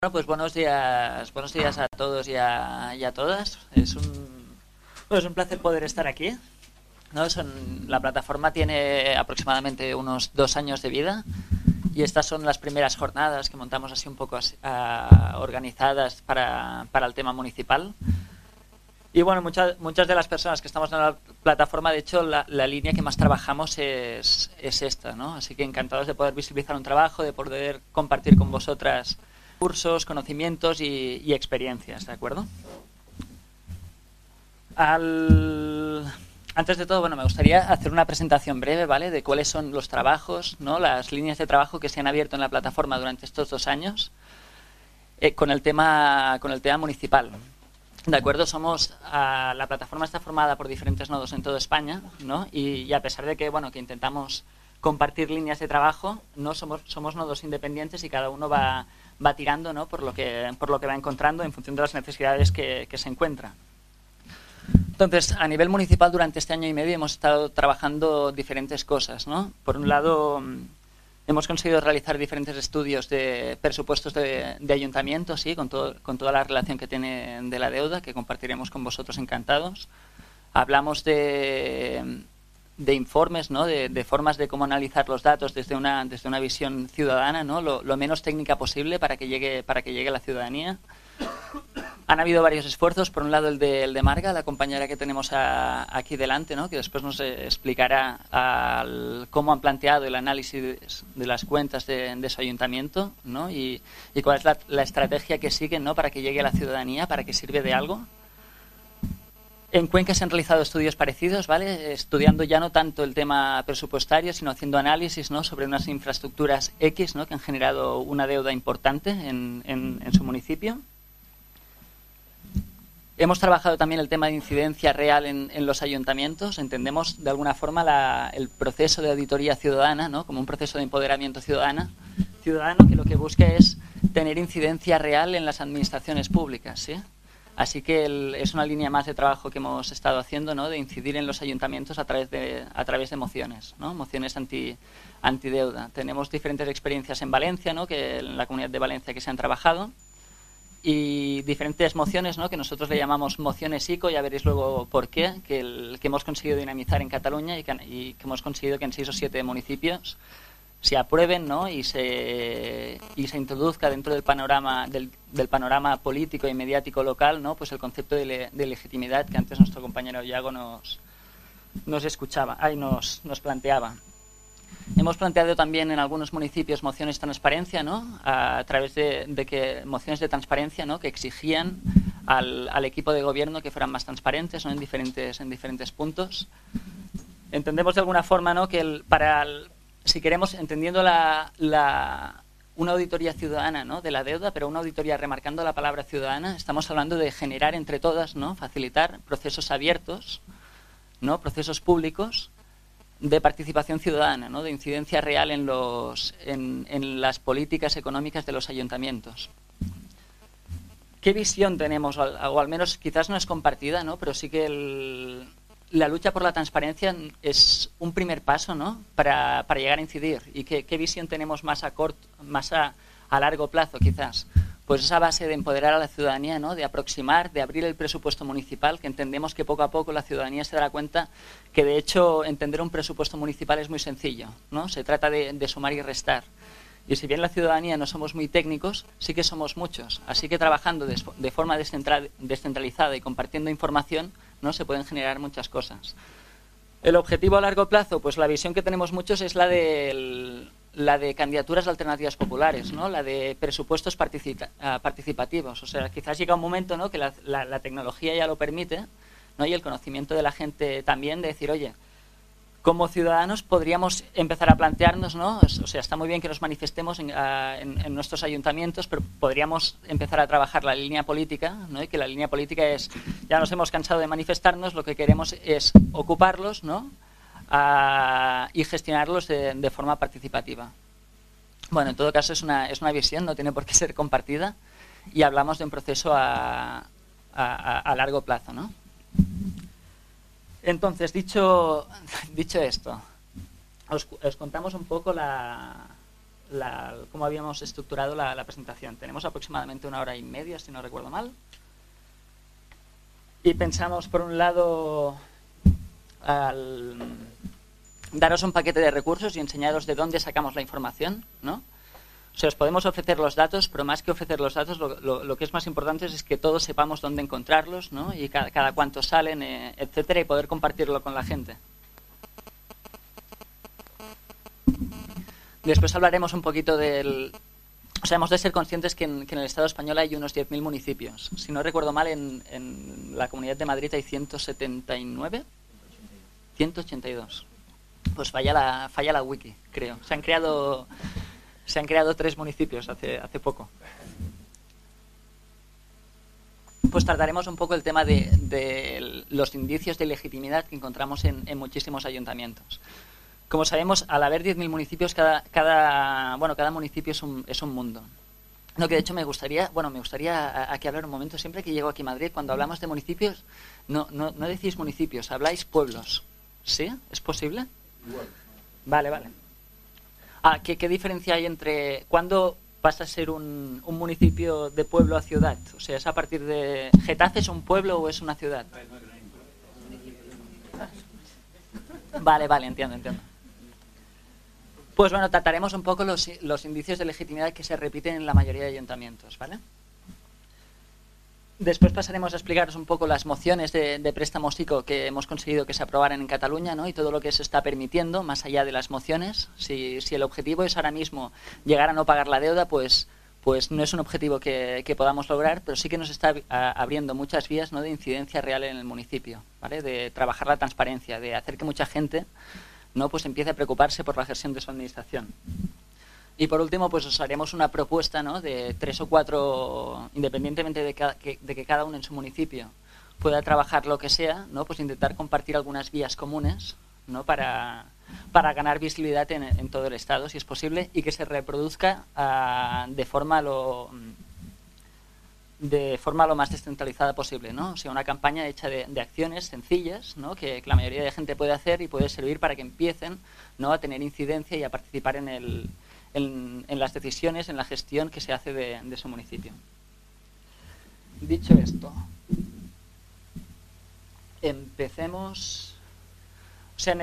Bueno, pues buenos días a todos y a todas. Es un placer poder estar aquí, ¿no? La plataforma tiene aproximadamente unos 2 años de vida y estas son las primeras jornadas que montamos así un poco organizadas para el tema municipal. Y bueno, muchas de las personas que estamos en la plataforma, de hecho, la línea que más trabajamos es esta, ¿no? Así que encantados de poder visibilizar un trabajo, de poder compartir con vosotras cursos, conocimientos y experiencias, ¿de acuerdo? Antes de todo, bueno, me gustaría hacer una presentación breve, ¿vale?, de cuáles son los trabajos, ¿no?, las líneas de trabajo que se han abierto en la plataforma durante estos 2 años con el tema municipal. De acuerdo, la plataforma está formada por diferentes nodos en toda España, ¿no? Y a pesar de que, bueno, que intentamos compartir líneas de trabajo, no somos nodos independientes y cada uno va tirando, ¿no?, por lo que va encontrando en función de las necesidades que se encuentra. Entonces, a nivel municipal, durante este año y medio hemos estado trabajando diferentes cosas, ¿no? Por un lado, hemos conseguido realizar diferentes estudios de presupuestos de ayuntamientos, ¿sí?, con toda la relación que tiene de la deuda, que compartiremos con vosotros encantados. Hablamos de informes, ¿no?, de formas de cómo analizar los datos desde una visión ciudadana, ¿no?, lo menos técnica posible para que llegue a la ciudadanía. Han habido varios esfuerzos, por un lado el de Marga, la compañera que tenemos aquí delante, ¿no?, que después nos explicará cómo han planteado el análisis de las cuentas de su ayuntamiento, ¿no?, y cuál es la estrategia que siguen, ¿no?, para que llegue a la ciudadanía, para que sirve de algo. En Cuenca se han realizado estudios parecidos, ¿vale?, estudiando ya no tanto el tema presupuestario, sino haciendo análisis, ¿no?, sobre unas infraestructuras X, ¿no?, que han generado una deuda importante en su municipio. Hemos trabajado también el tema de incidencia real en los ayuntamientos. Entendemos de alguna forma el proceso de auditoría ciudadana, ¿no?, como un proceso de empoderamiento ciudadano que lo que busca es tener incidencia real en las administraciones públicas, ¿sí? Así que es una línea más de trabajo que hemos estado haciendo, ¿no?, de incidir en los ayuntamientos a través de mociones, ¿no?, mociones antideuda. Tenemos diferentes experiencias en Valencia, ¿no?, que en la Comunidad de Valencia que se han trabajado, y diferentes mociones, ¿no?, que nosotros le llamamos mociones ICO, ya veréis luego por qué, que hemos conseguido dinamizar en Cataluña y que hemos conseguido que en 6 o 7 municipios se aprueben, ¿no?, y se introduzca dentro del panorama político y mediático local, ¿no?, pues el concepto de legitimidad que antes nuestro compañero Iago nos planteaba. Hemos planteado también en algunos municipios mociones de transparencia, ¿no?, a través de mociones de transparencia, ¿no?, que exigían al equipo de gobierno que fueran más transparentes, ¿no?, en diferentes puntos. Entendemos de alguna forma, ¿no?, que si queremos, entendiendo una auditoría ciudadana, ¿no?, de la deuda, pero una auditoría remarcando la palabra ciudadana, estamos hablando de generar entre todas, ¿no?, facilitar procesos abiertos, ¿no?, procesos públicos de participación ciudadana, ¿no?, de incidencia real en las políticas económicas de los ayuntamientos. ¿Qué visión tenemos? O al menos quizás no es compartida, ¿no?, pero sí que la lucha por la transparencia es un primer paso, ¿no?, para llegar a incidir. ¿Y qué visión tenemos más a largo plazo, quizás? Pues esa base de empoderar a la ciudadanía, ¿no?, de aproximar, de abrir el presupuesto municipal, que entendemos que poco a poco la ciudadanía se dará cuenta que, de hecho, entender un presupuesto municipal es muy sencillo, ¿no? Se trata de sumar y restar. Y si bien la ciudadanía no somos muy técnicos, sí que somos muchos. Así que trabajando de forma descentralizada y compartiendo información, ¿no?, se pueden generar muchas cosas. El objetivo a largo plazo, pues la visión que tenemos muchos es la de candidaturas alternativas populares, ¿no?, la de presupuestos participativos. O sea, quizás llega un momento, ¿no?, que la tecnología ya lo permite, ¿no?, y el conocimiento de la gente también, de decir, oye, como ciudadanos podríamos empezar a plantearnos, ¿no?, o sea, está muy bien que nos manifestemos en nuestros ayuntamientos, pero podríamos empezar a trabajar la línea política, ¿no?, y que la línea política es, ya nos hemos cansado de manifestarnos, lo que queremos es ocuparlos, ¿no?, y gestionarlos de forma participativa. Bueno, en todo caso es una visión, no tiene por qué ser compartida, y hablamos de un proceso a largo plazo, ¿no? Entonces, dicho esto, os contamos un poco cómo habíamos estructurado la presentación. Tenemos aproximadamente 1 hora y media, si no recuerdo mal. Y pensamos, por un lado, daros un paquete de recursos y enseñaros de dónde sacamos la información, ¿no? O sea, os podemos ofrecer los datos, pero más que ofrecer los datos, lo que es más importante es que todos sepamos dónde encontrarlos, ¿no? Y cada cuánto salen, etcétera, y poder compartirlo con la gente. Después hablaremos un poquito del... O sea, hemos de ser conscientes que en el Estado español hay unos 10.000 municipios. Si no recuerdo mal, en la Comunidad de Madrid hay 179, 182. Pues falla la wiki, creo. Se han creado 3 municipios hace poco. Pues trataremos un poco el tema de los indicios de legitimidad que encontramos en muchísimos ayuntamientos. Como sabemos, al haber 10.000 municipios, cada municipio es un mundo. Lo que de hecho me gustaría aquí hablar un momento. Siempre que llego aquí a Madrid, cuando hablamos de municipios, no decís municipios, habláis pueblos. ¿Sí? ¿Es posible? Vale. ¿Qué diferencia hay entre cuándo pasa a ser un municipio de pueblo a ciudad? O sea, ¿es a partir de... ¿Getafe es un pueblo o es una ciudad? Vale, entiendo. Pues bueno, trataremos un poco los indicios de legitimidad que se repiten en la mayoría de ayuntamientos, ¿vale? Después pasaremos a explicaros un poco las mociones de préstamos ICO que hemos conseguido que se aprobaran en Cataluña, ¿no? Y todo lo que se está permitiendo, más allá de las mociones. Si el objetivo es ahora mismo llegar a no pagar la deuda, pues no es un objetivo que podamos lograr, pero sí que nos está abriendo muchas vías, ¿no? De incidencia real en el municipio, ¿vale? De trabajar la transparencia, de hacer que mucha gente, ¿no? Pues empiece a preocuparse por la gestión de su administración. Y por último, pues os haremos una propuesta, ¿no? De 3 o 4, independientemente de que cada uno en su municipio pueda trabajar lo que sea, ¿no? Pues intentar compartir algunas vías comunes, ¿no? Para ganar visibilidad en todo el Estado, si es posible, y que se reproduzca de forma lo más descentralizada posible, ¿no? O sea, una campaña hecha de acciones sencillas, ¿no? Que la mayoría de gente puede hacer y puede servir para que empiecen, ¿no? A tener incidencia y a participar en las decisiones, en la gestión que se hace de su municipio. Dicho esto, empecemos. O sea,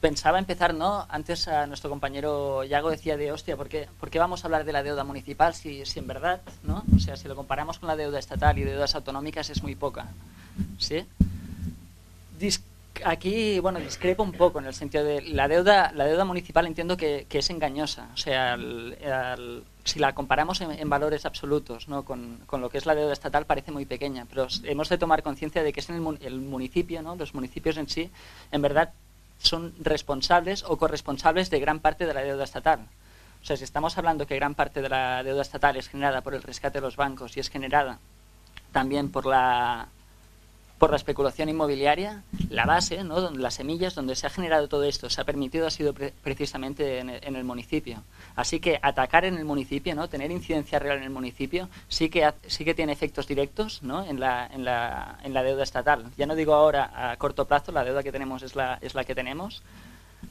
pensaba empezar, ¿no? Antes a nuestro compañero Yago decía de, hostia, ¿por qué vamos a hablar de la deuda municipal si en verdad, ¿no? O sea, si lo comparamos con la deuda estatal y deudas autonómicas es muy poca, ¿sí? Aquí, bueno, discrepo un poco en el sentido de la deuda municipal entiendo que es engañosa. O sea, si la comparamos en valores absolutos, ¿no? Con lo que es la deuda estatal parece muy pequeña, pero hemos de tomar conciencia de que es en el municipio, ¿no? Los municipios en sí, en verdad, son responsables o corresponsables de gran parte de la deuda estatal. O sea, si estamos hablando que gran parte de la deuda estatal es generada por el rescate de los bancos y es generada también por la especulación inmobiliaria, la base, ¿no? Las semillas donde se ha generado todo esto, se ha permitido, ha sido precisamente en el municipio. Así que atacar en el municipio, ¿no? Tener incidencia real en el municipio, sí que tiene efectos directos, ¿no? en la deuda estatal. Ya no digo ahora a corto plazo, la deuda que tenemos es la que tenemos,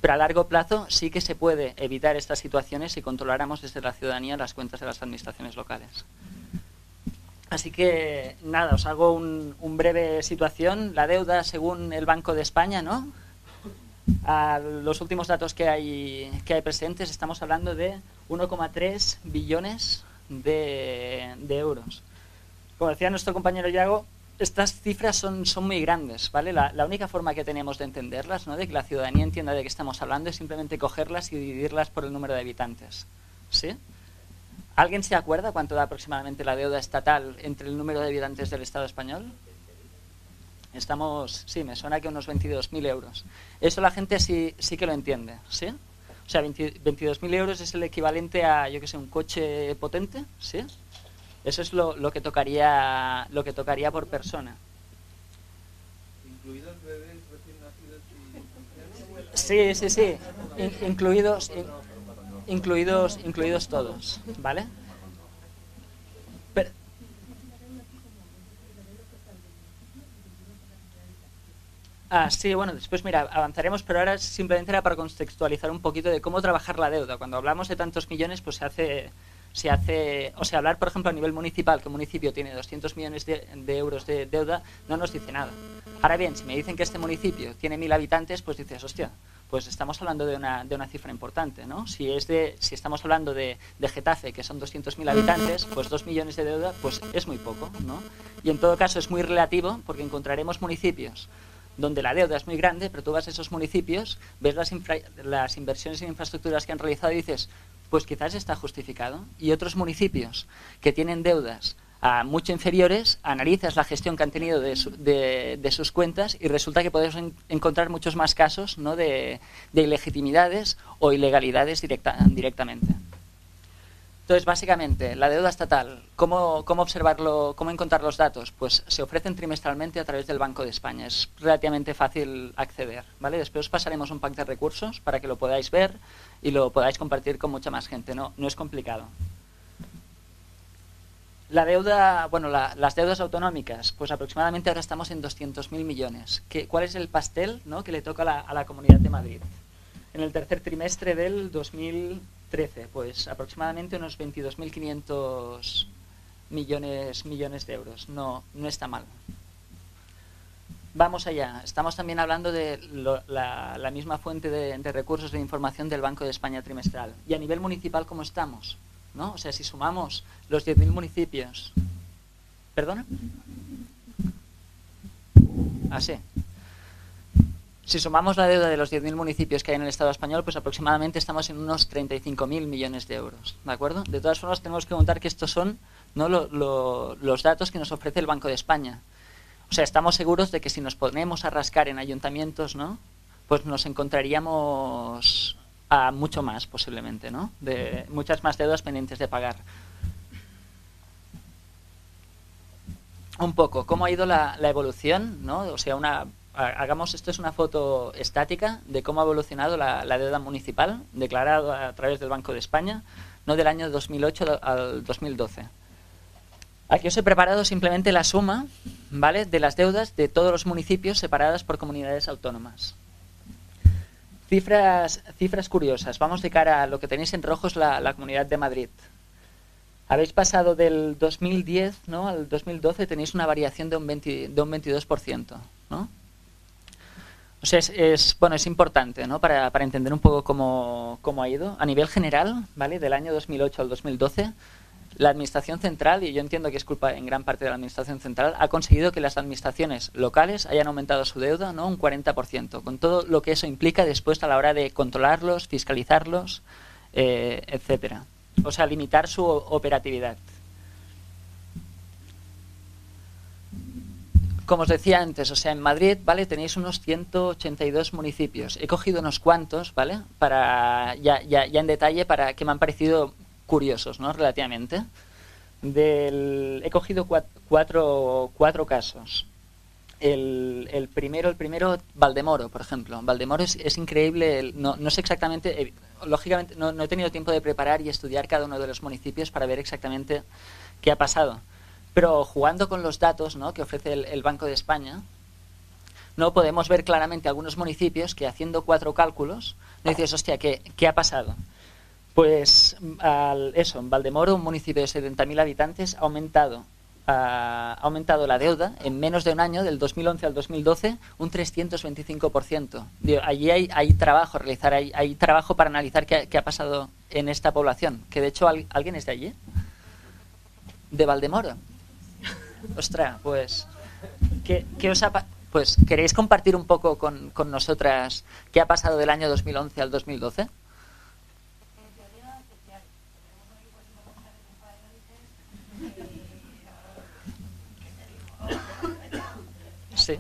pero a largo plazo sí que se puede evitar estas situaciones si controláramos desde la ciudadanía las cuentas de las administraciones locales. Así que, nada, os hago un breve situación. La deuda, según el Banco de España, ¿no? A los últimos datos que hay presentes, estamos hablando de 1,3 billones de euros. Como decía nuestro compañero Yago, estas cifras son muy grandes, ¿vale? La única forma que tenemos de entenderlas, ¿no? De que la ciudadanía entienda de qué estamos hablando, es simplemente cogerlas y dividirlas por el número de habitantes, ¿sí? ¿Alguien se acuerda cuánto da aproximadamente la deuda estatal entre el número de habitantes del Estado español? Sí, me suena que unos 22.000 euros. Eso la gente sí que lo entiende, ¿sí? O sea, 22.000 euros es el equivalente a, yo qué sé, un coche potente, ¿sí? Eso es lo que tocaría por persona. ¿Incluidos bebés recién nacidos y...? Sí. Incluidos todos, ¿vale? Sí, bueno, después, mira, avanzaremos, pero ahora simplemente era para contextualizar un poquito de cómo trabajar la deuda. Cuando hablamos de tantos millones, pues o sea, hablar, por ejemplo, a nivel municipal, que un municipio tiene 200 millones de euros de deuda, no nos dice nada. Ahora bien, si me dicen que este municipio tiene 1000 habitantes, pues dices, hostia, pues estamos hablando de una cifra importante, ¿no? Si estamos hablando de Getafe, que son 200.000 habitantes, pues 2 millones de deuda, pues es muy poco, ¿no? Y en todo caso es muy relativo, porque encontraremos municipios donde la deuda es muy grande, pero tú vas a esos municipios, ves las inversiones en infraestructuras que han realizado y dices, pues quizás está justificado. Y otros municipios que tienen deudas mucho inferiores, analizas la gestión que han tenido de sus cuentas y resulta que podemos encontrar muchos más casos, ¿no?, de ilegitimidades o ilegalidades directamente. Entonces, básicamente, la deuda estatal, ¿cómo observarlo, cómo encontrar los datos? Pues se ofrecen trimestralmente a través del Banco de España. Es relativamente fácil acceder, ¿vale? Después os pasaremos un pack de recursos para que lo podáis ver y lo podáis compartir con mucha más gente. No es complicado. La deuda, bueno, las deudas autonómicas, pues aproximadamente ahora estamos en 200.000 millones. ¿Cuál es el pastel, ¿no?, que le toca a la Comunidad de Madrid? En el tercer trimestre del 2013, pues aproximadamente unos 22.500 millones de euros. No está mal. Vamos allá. Estamos también hablando de la misma fuente de recursos de información del Banco de España trimestral. Y a nivel municipal, ¿cómo estamos? ¿No? O sea, si sumamos los 10.000 municipios... ¿Perdona? Sí. Si sumamos la deuda de los 10.000 municipios que hay en el Estado español, pues aproximadamente estamos en unos 35.000 millones de euros, ¿de acuerdo? De todas formas, tenemos que contar que estos son, ¿no?, los datos que nos ofrece el Banco de España. O sea, estamos seguros de que si nos ponemos a rascar en ayuntamientos, ¿no?, pues nos encontraríamos a mucho más, posiblemente, ¿no?, de muchas más deudas pendientes de pagar. Un poco, ¿cómo ha ido la evolución, ¿no? O sea, esto es una foto estática de cómo ha evolucionado la deuda municipal declarada a través del Banco de España, no, del año 2008 al 2012. Aquí os he preparado simplemente la suma, ¿vale?, de las deudas de todos los municipios separadas por comunidades autónomas. Cifras curiosas. Vamos de cara a lo que tenéis en rojo, es la Comunidad de Madrid. Habéis pasado del 2010, ¿no?, al 2012, tenéis una variación de un 22%, ¿no? O sea, es importante, ¿no?, para entender un poco cómo ha ido. A nivel general, ¿vale?, del año 2008 al 2012, la Administración Central, y yo entiendo que es culpa en gran parte de la Administración Central, ha conseguido que las administraciones locales hayan aumentado su deuda, ¿no?, un 40%, con todo lo que eso implica después a la hora de controlarlos, fiscalizarlos, etcétera. O sea, limitar su operatividad. Como os decía antes, o sea, en Madrid, ¿vale?, tenéis unos 182 municipios. He cogido unos cuantos, ¿vale?, para ya en detalle, para que me han parecido curiosos, ¿no?, relativamente. He cogido cuatro casos. El primero, Valdemoro, por ejemplo. Valdemoro es increíble, no sé exactamente, lógicamente no he tenido tiempo de preparar y estudiar cada uno de los municipios para ver exactamente qué ha pasado. Pero jugando con los datos, ¿no?, que ofrece el Banco de España, no podemos ver claramente algunos municipios que, haciendo 4 cálculos, no dices, hostia, ¿qué ha pasado? Pues en Valdemoro, un municipio de 70.000 habitantes, ha aumentado la deuda en menos de un año, del 2011 al 2012, un 325%. Allí hay trabajo a realizar, hay trabajo para analizar qué ha pasado en esta población. Que de hecho, ¿alguien es de allí? ¿De Valdemoro? Ostras, pues, ¿qué os ha pues, ¿queréis compartir un poco con nosotras qué ha pasado del año 2011 al 2012? Sí.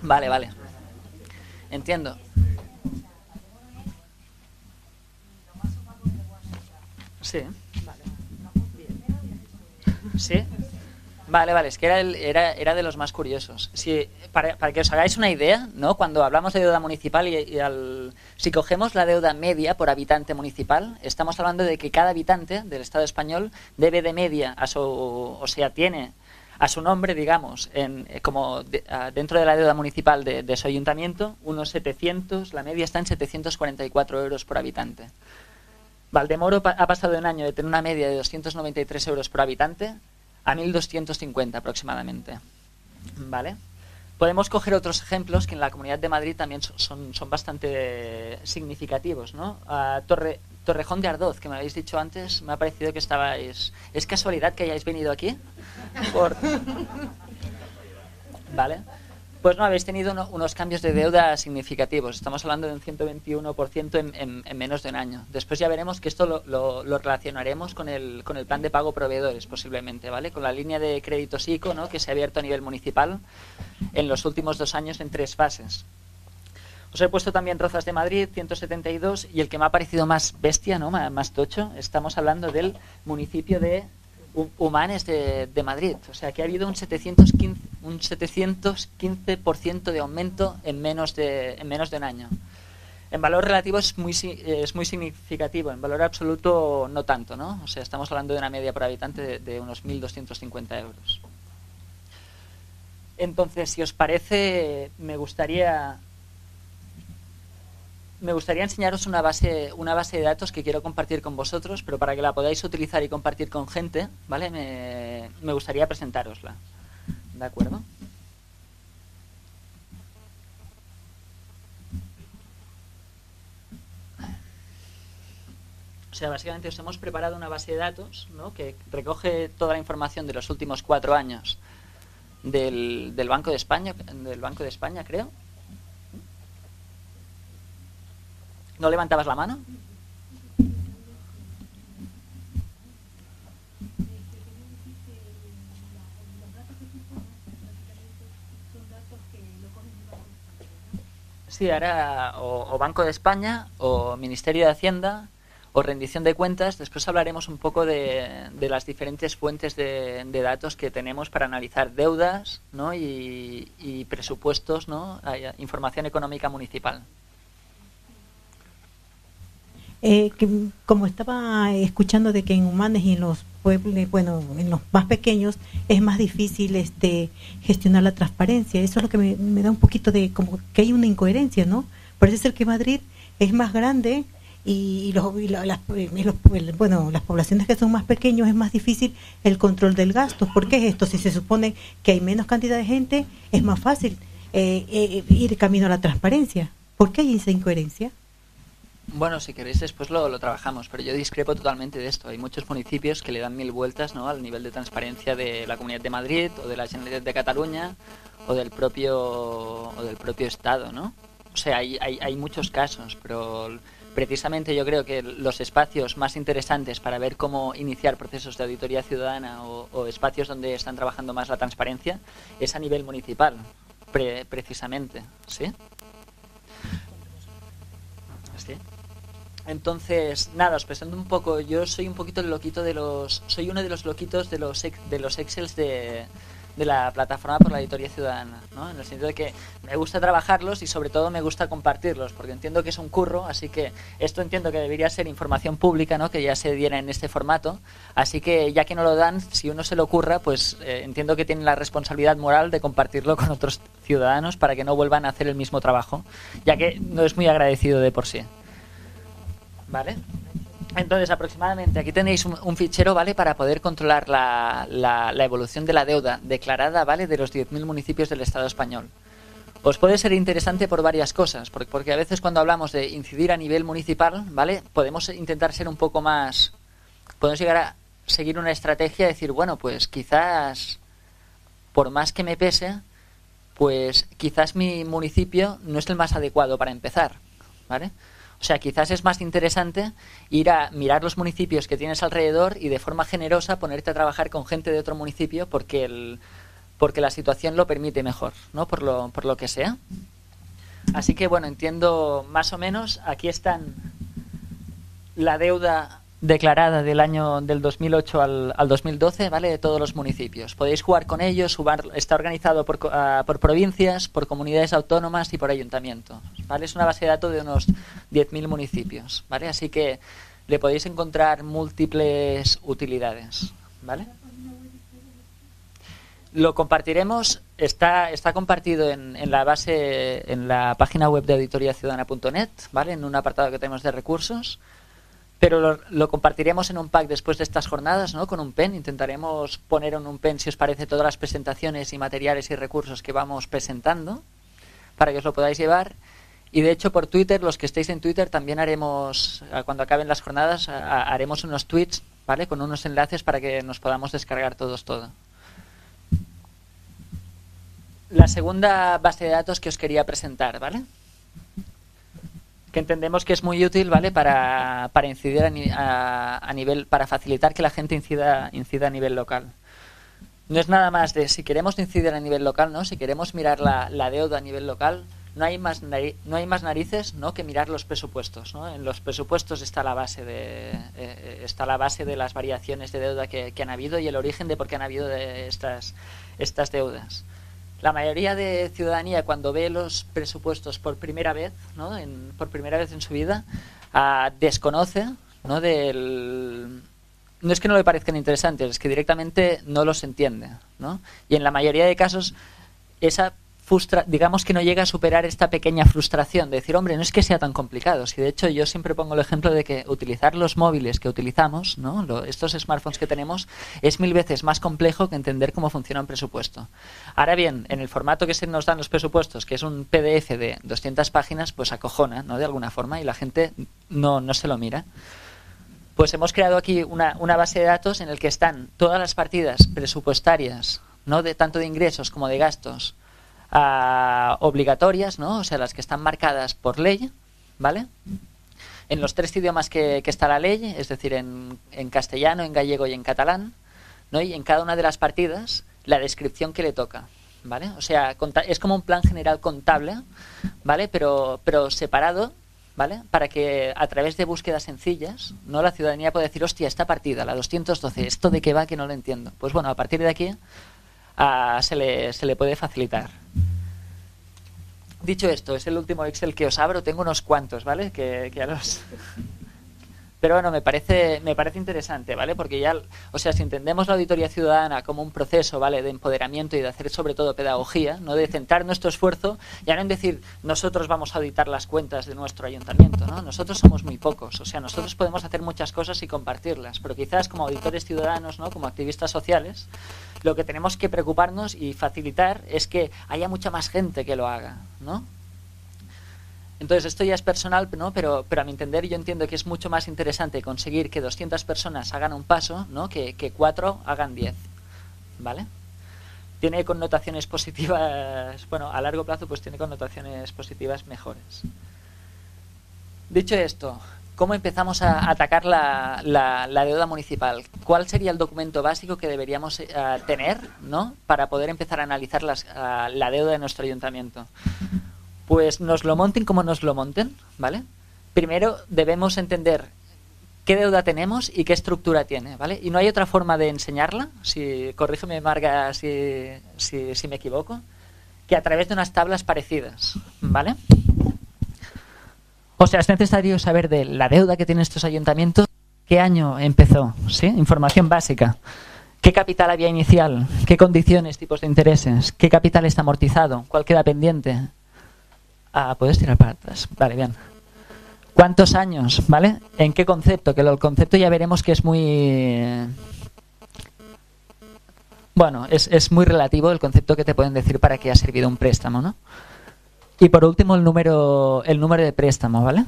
Vale. Entiendo. Sí. Sí. Vale, es que era de los más curiosos. Sí, para que os hagáis una idea, ¿no?, cuando hablamos de deuda municipal si cogemos la deuda media por habitante municipal, estamos hablando de que cada habitante del Estado español debe de media tiene a su nombre, digamos, dentro de la deuda municipal de su ayuntamiento, la media está en 744 euros por habitante. Valdemoro ha pasado de un año de tener una media de 293 euros por habitante a 1.250 aproximadamente. ¿Vale? Podemos coger otros ejemplos que en la Comunidad de Madrid también son bastante significativos, ¿no? Torrejón de Ardoz, que me habéis dicho antes, me ha parecido que estabais... ¿Es casualidad que hayáis venido aquí? ¿Vale? Pues no, habéis tenido unos cambios de deuda significativos. Estamos hablando de un 121% en menos de un año. Después ya veremos que esto lo relacionaremos con el plan de pago proveedores, posiblemente, ¿vale? Con la línea de crédito ICO, ¿no?, que se ha abierto a nivel municipal en los últimos 2 años en 3 fases. Os he puesto también Rozas de Madrid, 172, y el que me ha parecido más bestia, ¿no?, más tocho, estamos hablando del municipio de Humanes de Madrid. O sea, que ha habido un 715% de aumento en menos de un año. En valor relativo es muy significativo, en valor absoluto no tanto, ¿no? O sea, estamos hablando de una media por habitante de unos 1.250 euros. Entonces, si os parece, me gustaría enseñaros una base de datos que quiero compartir con vosotros, pero para que la podáis utilizar y compartir con gente, ¿vale? Me gustaría presentárosla. ¿De acuerdo? O sea, básicamente os hemos preparado una base de datos, ¿no?, que recoge toda la información de los últimos 4 años del Banco de España, creo. ¿No levantabas la mano? Sí, ahora o Banco de España o Ministerio de Hacienda o rendición de cuentas. Después hablaremos un poco de las diferentes fuentes de datos que tenemos para analizar deudas, ¿no?, y presupuestos, ¿no?, información económica municipal. Como estaba escuchando de que en Humanes y en los pueblos, bueno, en los más pequeños es más difícil gestionar la transparencia. Eso es lo que me da un poquito de como que hay una incoherencia, ¿no? Parece ser que Madrid es más grande y las poblaciones que son más pequeños es más difícil el control del gasto. ¿Por qué es esto? Si se supone que hay menos cantidad de gente, es más fácil ir camino a la transparencia. ¿Por qué hay esa incoherencia? Bueno, si queréis después lo trabajamos, pero yo discrepo totalmente de esto. Hay muchos municipios que le dan 1000 vueltas, ¿no?, al nivel de transparencia de la Comunidad de Madrid o de la Generalitat de Cataluña o del propio Estado, ¿no? O sea, hay muchos casos, pero precisamente yo creo que los espacios más interesantes para ver cómo iniciar procesos de auditoría ciudadana o espacios donde están trabajando más la transparencia es a nivel municipal, precisamente, ¿sí? ¿Sí? Entonces, nada, os presento un poco. Yo soy un poquito el loquito soy uno de los loquitos de los Excels de la plataforma por la auditoría ciudadana, ¿no? En el sentido de que me gusta trabajarlos y sobre todo me gusta compartirlos, porque entiendo que es un curro, así que esto entiendo que debería ser información pública, ¿no?, que ya se diera en este formato, así que ya que no lo dan, si uno se lo ocurra, pues entiendo que tienen la responsabilidad moral de compartirlo con otros ciudadanos para que no vuelvan a hacer el mismo trabajo, ya que no es muy agradecido de por sí. ¿Vale? Entonces, aproximadamente, aquí tenéis un fichero, ¿vale?, para poder controlar la evolución de la deuda declarada, ¿vale?, de los 10.000 municipios del Estado español. Os puede ser interesante por varias cosas, porque a veces cuando hablamos de incidir a nivel municipal, ¿vale?, podemos intentar ser un poco más... Podemos llegar a seguir una estrategia de decir, bueno, pues quizás, por más que me pese, pues quizás mi municipio no es el más adecuado para empezar, ¿vale? O sea, quizás es más interesante ir a mirar los municipios que tienes alrededor y de forma generosa ponerte a trabajar con gente de otro municipio porque la situación lo permite mejor, ¿no? Por lo que sea. Así que, bueno, entiendo más o menos. Aquí están la deuda declarada del 2008 al 2012, ¿vale?, de todos los municipios. Podéis jugar con ellos, está organizado por provincias, por comunidades autónomas y por ayuntamientos, ¿vale? Es una base de datos de unos 10.000 municipios, ¿vale? Así que le podéis encontrar múltiples utilidades, ¿vale? Lo compartiremos, está compartido en la base, en la página web de auditoriaciudadana.net, ¿vale? En un apartado que tenemos de recursos, pero lo compartiremos en un pack después de estas jornadas, ¿no? Con un pen, intentaremos poner en un pen, si os parece, todas las presentaciones y materiales y recursos que vamos presentando, para que os lo podáis llevar. Y de hecho por Twitter, los que estéis en Twitter, también haremos, cuando acaben las jornadas, haremos unos tweets, ¿vale? Con unos enlaces para que nos podamos descargar todos todo. La segunda base de datos que os quería presentar, ¿vale? Que entendemos que es muy útil, ¿vale? Para incidir a nivel, para facilitar que la gente incida a nivel local. No es nada más de, si queremos incidir a nivel local, ¿no? Si queremos mirar la deuda a nivel local, no hay más narices, ¿no? Que mirar los presupuestos, ¿no? En los presupuestos está la base de las variaciones de deuda que han habido y el origen de por qué han habido de estas deudas. La mayoría de ciudadanía, cuando ve los presupuestos por primera vez, ¿no? Por primera vez en su vida, desconoce, ¿no? No es que no le parezcan interesantes, es que directamente no los entiende, ¿no? Y en la mayoría de casos, digamos que no llega a superar esta pequeña frustración de decir, hombre, no es que sea tan complicado. Si de hecho yo siempre pongo el ejemplo de que utilizar los móviles que utilizamos, ¿no? Estos smartphones que tenemos, es 1000 veces más complejo que entender cómo funciona un presupuesto. Ahora bien, en el formato que se nos dan los presupuestos, que es un PDF de 200 páginas, pues acojona, ¿no? De alguna forma, y la gente no se lo mira. Pues hemos creado aquí una base de datos en el que están todas las partidas presupuestarias, ¿no? Tanto de ingresos como de gastos, obligatorias, ¿no? O sea, las que están marcadas por ley, ¿vale? En los 3 idiomas que está la ley, es decir, en castellano, en gallego y en catalán, ¿no? Y en cada una de las partidas la descripción que le toca, ¿vale? O sea, es como un plan general contable, ¿vale? Pero separado, ¿vale? Para que a través de búsquedas sencillas, ¿no? La ciudadanía pueda decir, hostia, esta partida, la 212, ¿esto de qué va que no lo entiendo? Pues bueno, a partir de aquí se le puede facilitar. Dicho esto, es el último Excel que os abro. Tengo unos cuantos, ¿vale? Que ya los... Pero bueno, me parece interesante, ¿vale? Porque ya, o sea, si entendemos la auditoría ciudadana como un proceso, ¿vale? De empoderamiento y de hacer sobre todo pedagogía, ¿no? De centrar nuestro esfuerzo, ya no en decir, nosotros vamos a auditar las cuentas de nuestro ayuntamiento, ¿no? Nosotros somos muy pocos, o sea, nosotros podemos hacer muchas cosas y compartirlas, pero quizás como auditores ciudadanos, ¿no? Como activistas sociales, lo que tenemos que preocuparnos y facilitar es que haya mucha más gente que lo haga, ¿no? Entonces esto ya es personal, ¿no? Pero a mi entender yo entiendo que es mucho más interesante conseguir que 200 personas hagan un paso, ¿no? Que 4 hagan 10, ¿vale? Tiene connotaciones positivas, bueno, a largo plazo pues tiene connotaciones positivas mejores. Dicho esto, ¿cómo empezamos a atacar la deuda municipal? ¿Cuál sería el documento básico que deberíamos tener, ¿no? Para poder empezar a analizar la deuda de nuestro ayuntamiento? Pues nos lo monten como nos lo monten, ¿vale? Primero debemos entender qué deuda tenemos y qué estructura tiene, ¿vale? Y no hay otra forma de enseñarla, corrígeme Marga si me equivoco, que a través de unas tablas parecidas, ¿vale? O sea, es necesario saber de la deuda que tienen estos ayuntamientos, qué año empezó, ¿sí? Información básica. ¿Qué capital había inicial? ¿Qué condiciones, tipos de intereses? ¿Qué capital está amortizado? ¿Cuál queda pendiente? ¿Puedes tirar para atrás? Vale, bien. ¿Cuántos años? ¿Vale? ¿En qué concepto? Que el concepto ya veremos que es muy... Bueno, es muy relativo el concepto que te pueden decir para qué ha servido un préstamo, ¿no? Y por último el número de préstamo, ¿vale?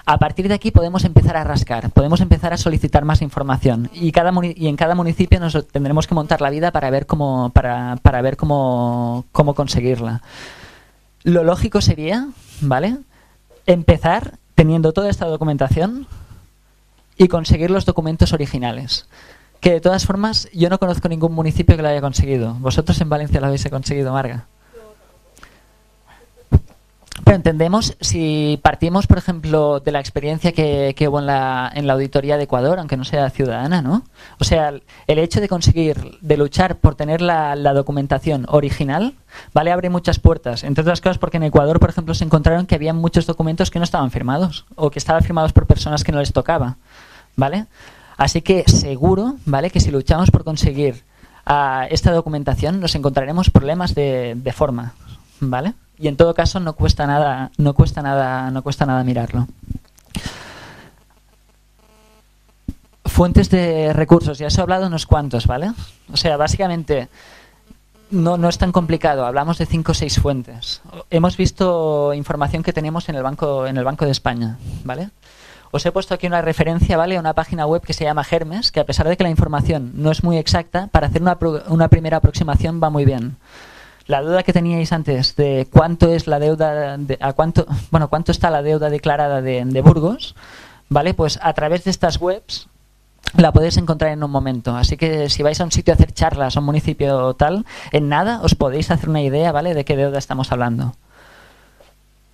A partir de aquí podemos empezar a rascar, podemos empezar a solicitar más información y en cada municipio nos tendremos que montar la vida para ver cómo conseguirla. Lo lógico sería, ¿vale? Empezar teniendo toda esta documentación y conseguir los documentos originales. Que de todas formas, yo no conozco ningún municipio que lo haya conseguido. ¿Vosotros en Valencia lo habéis conseguido, Marga? Pero entendemos, si partimos, por ejemplo, de la experiencia que hubo en la auditoría de Ecuador, aunque no sea ciudadana, ¿no? O sea, el hecho de conseguir, de luchar por tener la documentación original, ¿vale? Abre muchas puertas. Entre otras cosas porque en Ecuador, por ejemplo, se encontraron que había muchos documentos que no estaban firmados o que estaban firmados por personas que no les tocaba, ¿vale? Así que seguro, ¿vale? Que si luchamos por conseguir esta documentación, nos encontraremos problemas de forma, ¿vale? Y en todo caso no cuesta nada mirarlo. Fuentes de recursos, ya os he hablado unos cuantos, ¿vale? O sea, básicamente no es tan complicado, hablamos de 5 o 6 fuentes. Hemos visto información que tenemos en el Banco de España, ¿vale? Os he puesto aquí una referencia, ¿vale?, a una página web que se llama Hermes, que a pesar de que la información no es muy exacta, para hacer una primera aproximación va muy bien. La duda que teníais antes de cuánto es la deuda, cuánto está la deuda declarada de Burgos, ¿vale? Pues a través de estas webs la podéis encontrar en un momento. Así que si vais a un sitio a hacer charlas a un municipio tal, en nada os podéis hacer una idea, ¿vale?, de qué deuda estamos hablando.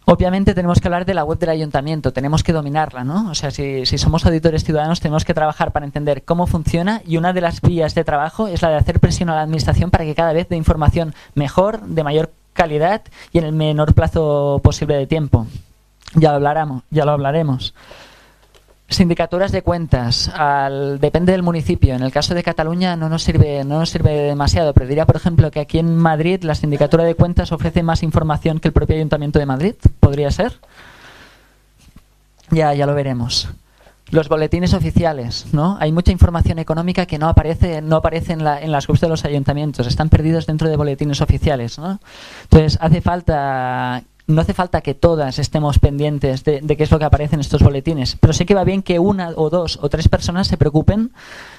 Obviamente tenemos que hablar de la web del ayuntamiento, tenemos que dominarla, ¿no? O sea, si somos auditores ciudadanos tenemos que trabajar para entender cómo funciona, y una de las vías de trabajo es la de hacer presión a la administración para que cada vez dé información mejor, de mayor calidad y en el menor plazo posible de tiempo. Ya lo hablaremos. Sindicaturas de cuentas, depende del municipio. En el caso de Cataluña no nos sirve demasiado, pero diría, por ejemplo, que aquí en Madrid la sindicatura de cuentas ofrece más información que el propio Ayuntamiento de Madrid. ¿Podría ser? Ya lo veremos. Los boletines oficiales, ¿no? Hay mucha información económica que no aparece en las webs de los ayuntamientos, están perdidos dentro de boletines oficiales, ¿no? Entonces no hace falta que todas estemos pendientes de qué es lo que aparece en estos boletines, pero sí que va bien que 1 o 2 o 3 personas se preocupen,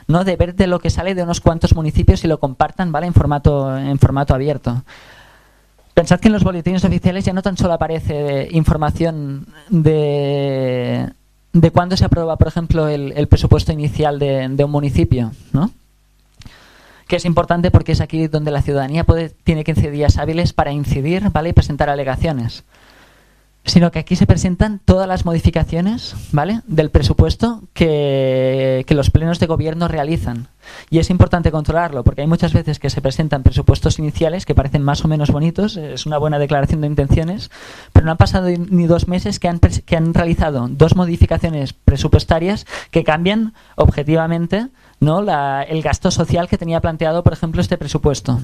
¿no?, de ver de lo que sale de unos cuantos municipios y lo compartan, ¿vale?, en formato abierto. Pensad que en los boletines oficiales ya no tan solo aparece información de cuándo se aprueba, por ejemplo, el presupuesto inicial de un municipio, ¿no?, que es importante porque es aquí donde la ciudadanía tiene 15 días hábiles para incidir, ¿vale?, y presentar alegaciones. Sino que aquí se presentan todas las modificaciones, ¿vale?, del presupuesto que los plenos de gobierno realizan. Y es importante controlarlo, porque hay muchas veces que se presentan presupuestos iniciales que parecen más o menos bonitos, es una buena declaración de intenciones, pero no han pasado ni 2 meses que han realizado 2 modificaciones presupuestarias que cambian objetivamente, ¿no?, el gasto social que tenía planteado, por ejemplo, este presupuesto.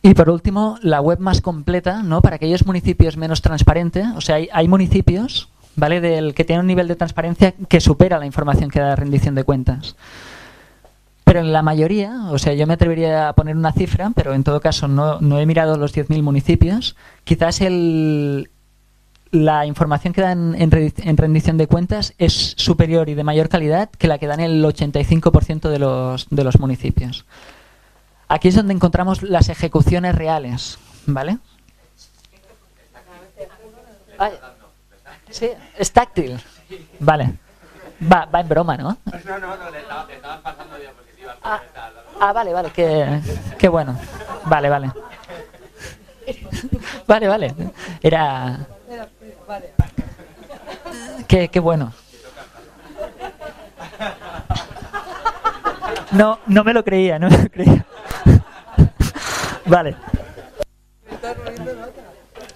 Y por último, la web más completa, ¿no?, para aquellos municipios menos transparentes. O sea, hay municipios, ¿vale?, que tienen un nivel de transparencia que supera la información que da la rendición de cuentas. Pero en la mayoría, o sea, yo me atrevería a poner una cifra, pero en todo caso no he mirado los 10.000 municipios, quizás la información que dan en rendición de cuentas es superior y de mayor calidad que la que dan el 85% de los municipios. Aquí es donde encontramos las ejecuciones reales, ¿vale? Ay, sí, es táctil. Vale. Va en broma, ¿no? No, le estaban pasando diapositivas. Vale, qué bueno. Vale. Vale. Era... Qué bueno. No me lo creía. Vale.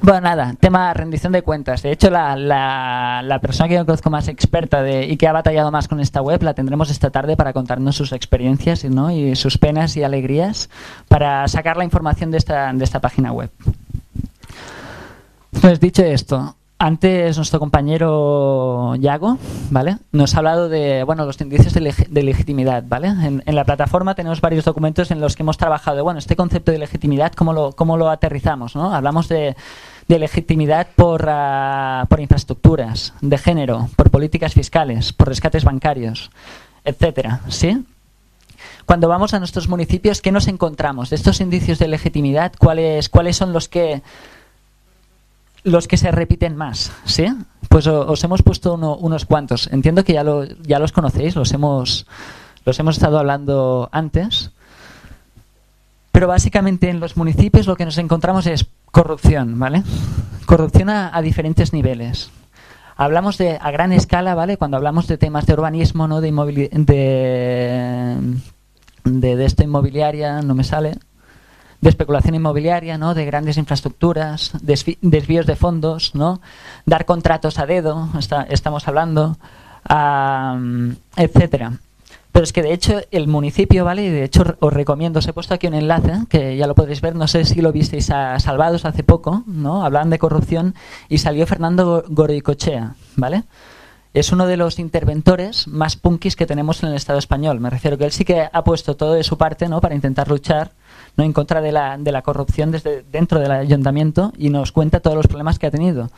Bueno, nada, tema rendición de cuentas. De hecho, la persona que yo conozco más experta y que ha batallado más con esta web la tendremos esta tarde para contarnos sus experiencias, ¿no?, y sus penas y alegrías para sacar la información de esta página web. Pues dicho esto, antes nuestro compañero Yago, ¿vale?, nos ha hablado de los indicios de legitimidad, ¿vale? En la plataforma tenemos varios documentos en los que hemos trabajado de, este concepto de legitimidad, ¿cómo lo aterrizamos, ¿no? Hablamos de legitimidad por infraestructuras, de género, por políticas fiscales, por rescates bancarios, etcétera, ¿sí? Cuando vamos a nuestros municipios, ¿qué nos encontramos? De estos indicios de legitimidad, ¿cuáles son los que se repiten más? ¿Sí? Pues os hemos puesto unos cuantos. Entiendo que ya los conocéis, los hemos estado hablando antes. Pero básicamente en los municipios lo que nos encontramos es corrupción, ¿vale? Corrupción a diferentes niveles. Hablamos a gran escala, ¿vale?, cuando hablamos de temas de urbanismo, ¿no?, de esto inmobiliaria, no me sale, de especulación inmobiliaria, ¿no?, de grandes infraestructuras, desvíos de fondos, ¿no?, dar contratos a dedo, estamos hablando, etcétera. Pero es que de hecho el municipio, ¿vale? Y de hecho os recomiendo, os he puesto aquí un enlace, que ya lo podréis ver, no sé si lo visteis a Salvados hace poco, ¿no? Hablaban de corrupción y salió Fernando Goroicoechea, ¿vale? Es uno de los interventores más punkis que tenemos en el Estado español. Me refiero que él sí que ha puesto todo de su parte, ¿no? Para intentar luchar, ¿no? En contra de la corrupción desde dentro del ayuntamiento, y nos cuenta todos los problemas que ha tenido.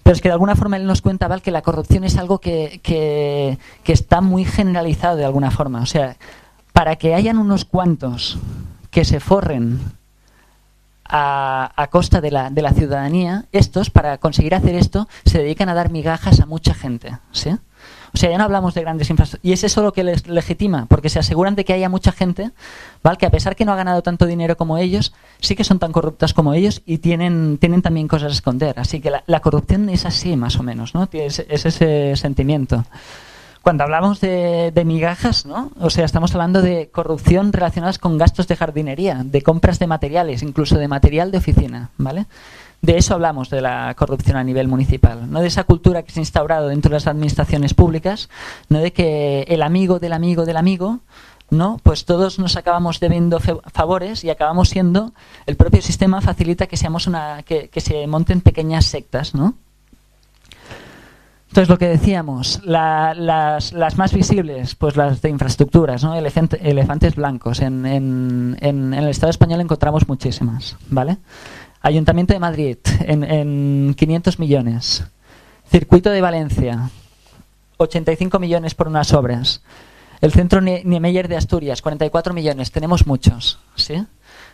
Pero es que de alguna forma él nos cuenta, ¿vale?, que la corrupción es algo que está muy generalizado de alguna forma. O sea, para que hayan unos cuantos que se forren a costa de la ciudadanía, estos, para conseguir hacer esto, se dedican a dar migajas a mucha gente, ¿sí? O sea, ya no hablamos de grandes infraestructuras. Y es eso lo que les legitima, porque se aseguran de que haya mucha gente, ¿vale?, que a pesar que no ha ganado tanto dinero como ellos, sí que son tan corruptas como ellos y tienen también cosas a esconder. Así que la corrupción es así, más o menos, ¿no? Es ese sentimiento. Cuando hablamos de migajas, ¿no? O sea, estamos hablando de corrupción relacionadas con gastos de jardinería, de compras de materiales, incluso de material de oficina, ¿vale? De eso hablamos, de la corrupción a nivel municipal, no de esa cultura que se ha instaurado dentro de las administraciones públicas, no de que el amigo del amigo del amigo, ¿no? Pues todos nos acabamos debiendo favores y acabamos siendo, el propio sistema facilita que seamos que se monten pequeñas sectas, ¿no? Entonces, lo que decíamos, las más visibles, pues las de infraestructuras, ¿no? Elefantes blancos. En el Estado español encontramos muchísimas, ¿vale? Ayuntamiento de Madrid, en 500 millones. Circuito de Valencia, 85 millones por unas obras. El Centro Niemeyer de Asturias, 44 millones. Tenemos muchos, ¿sí?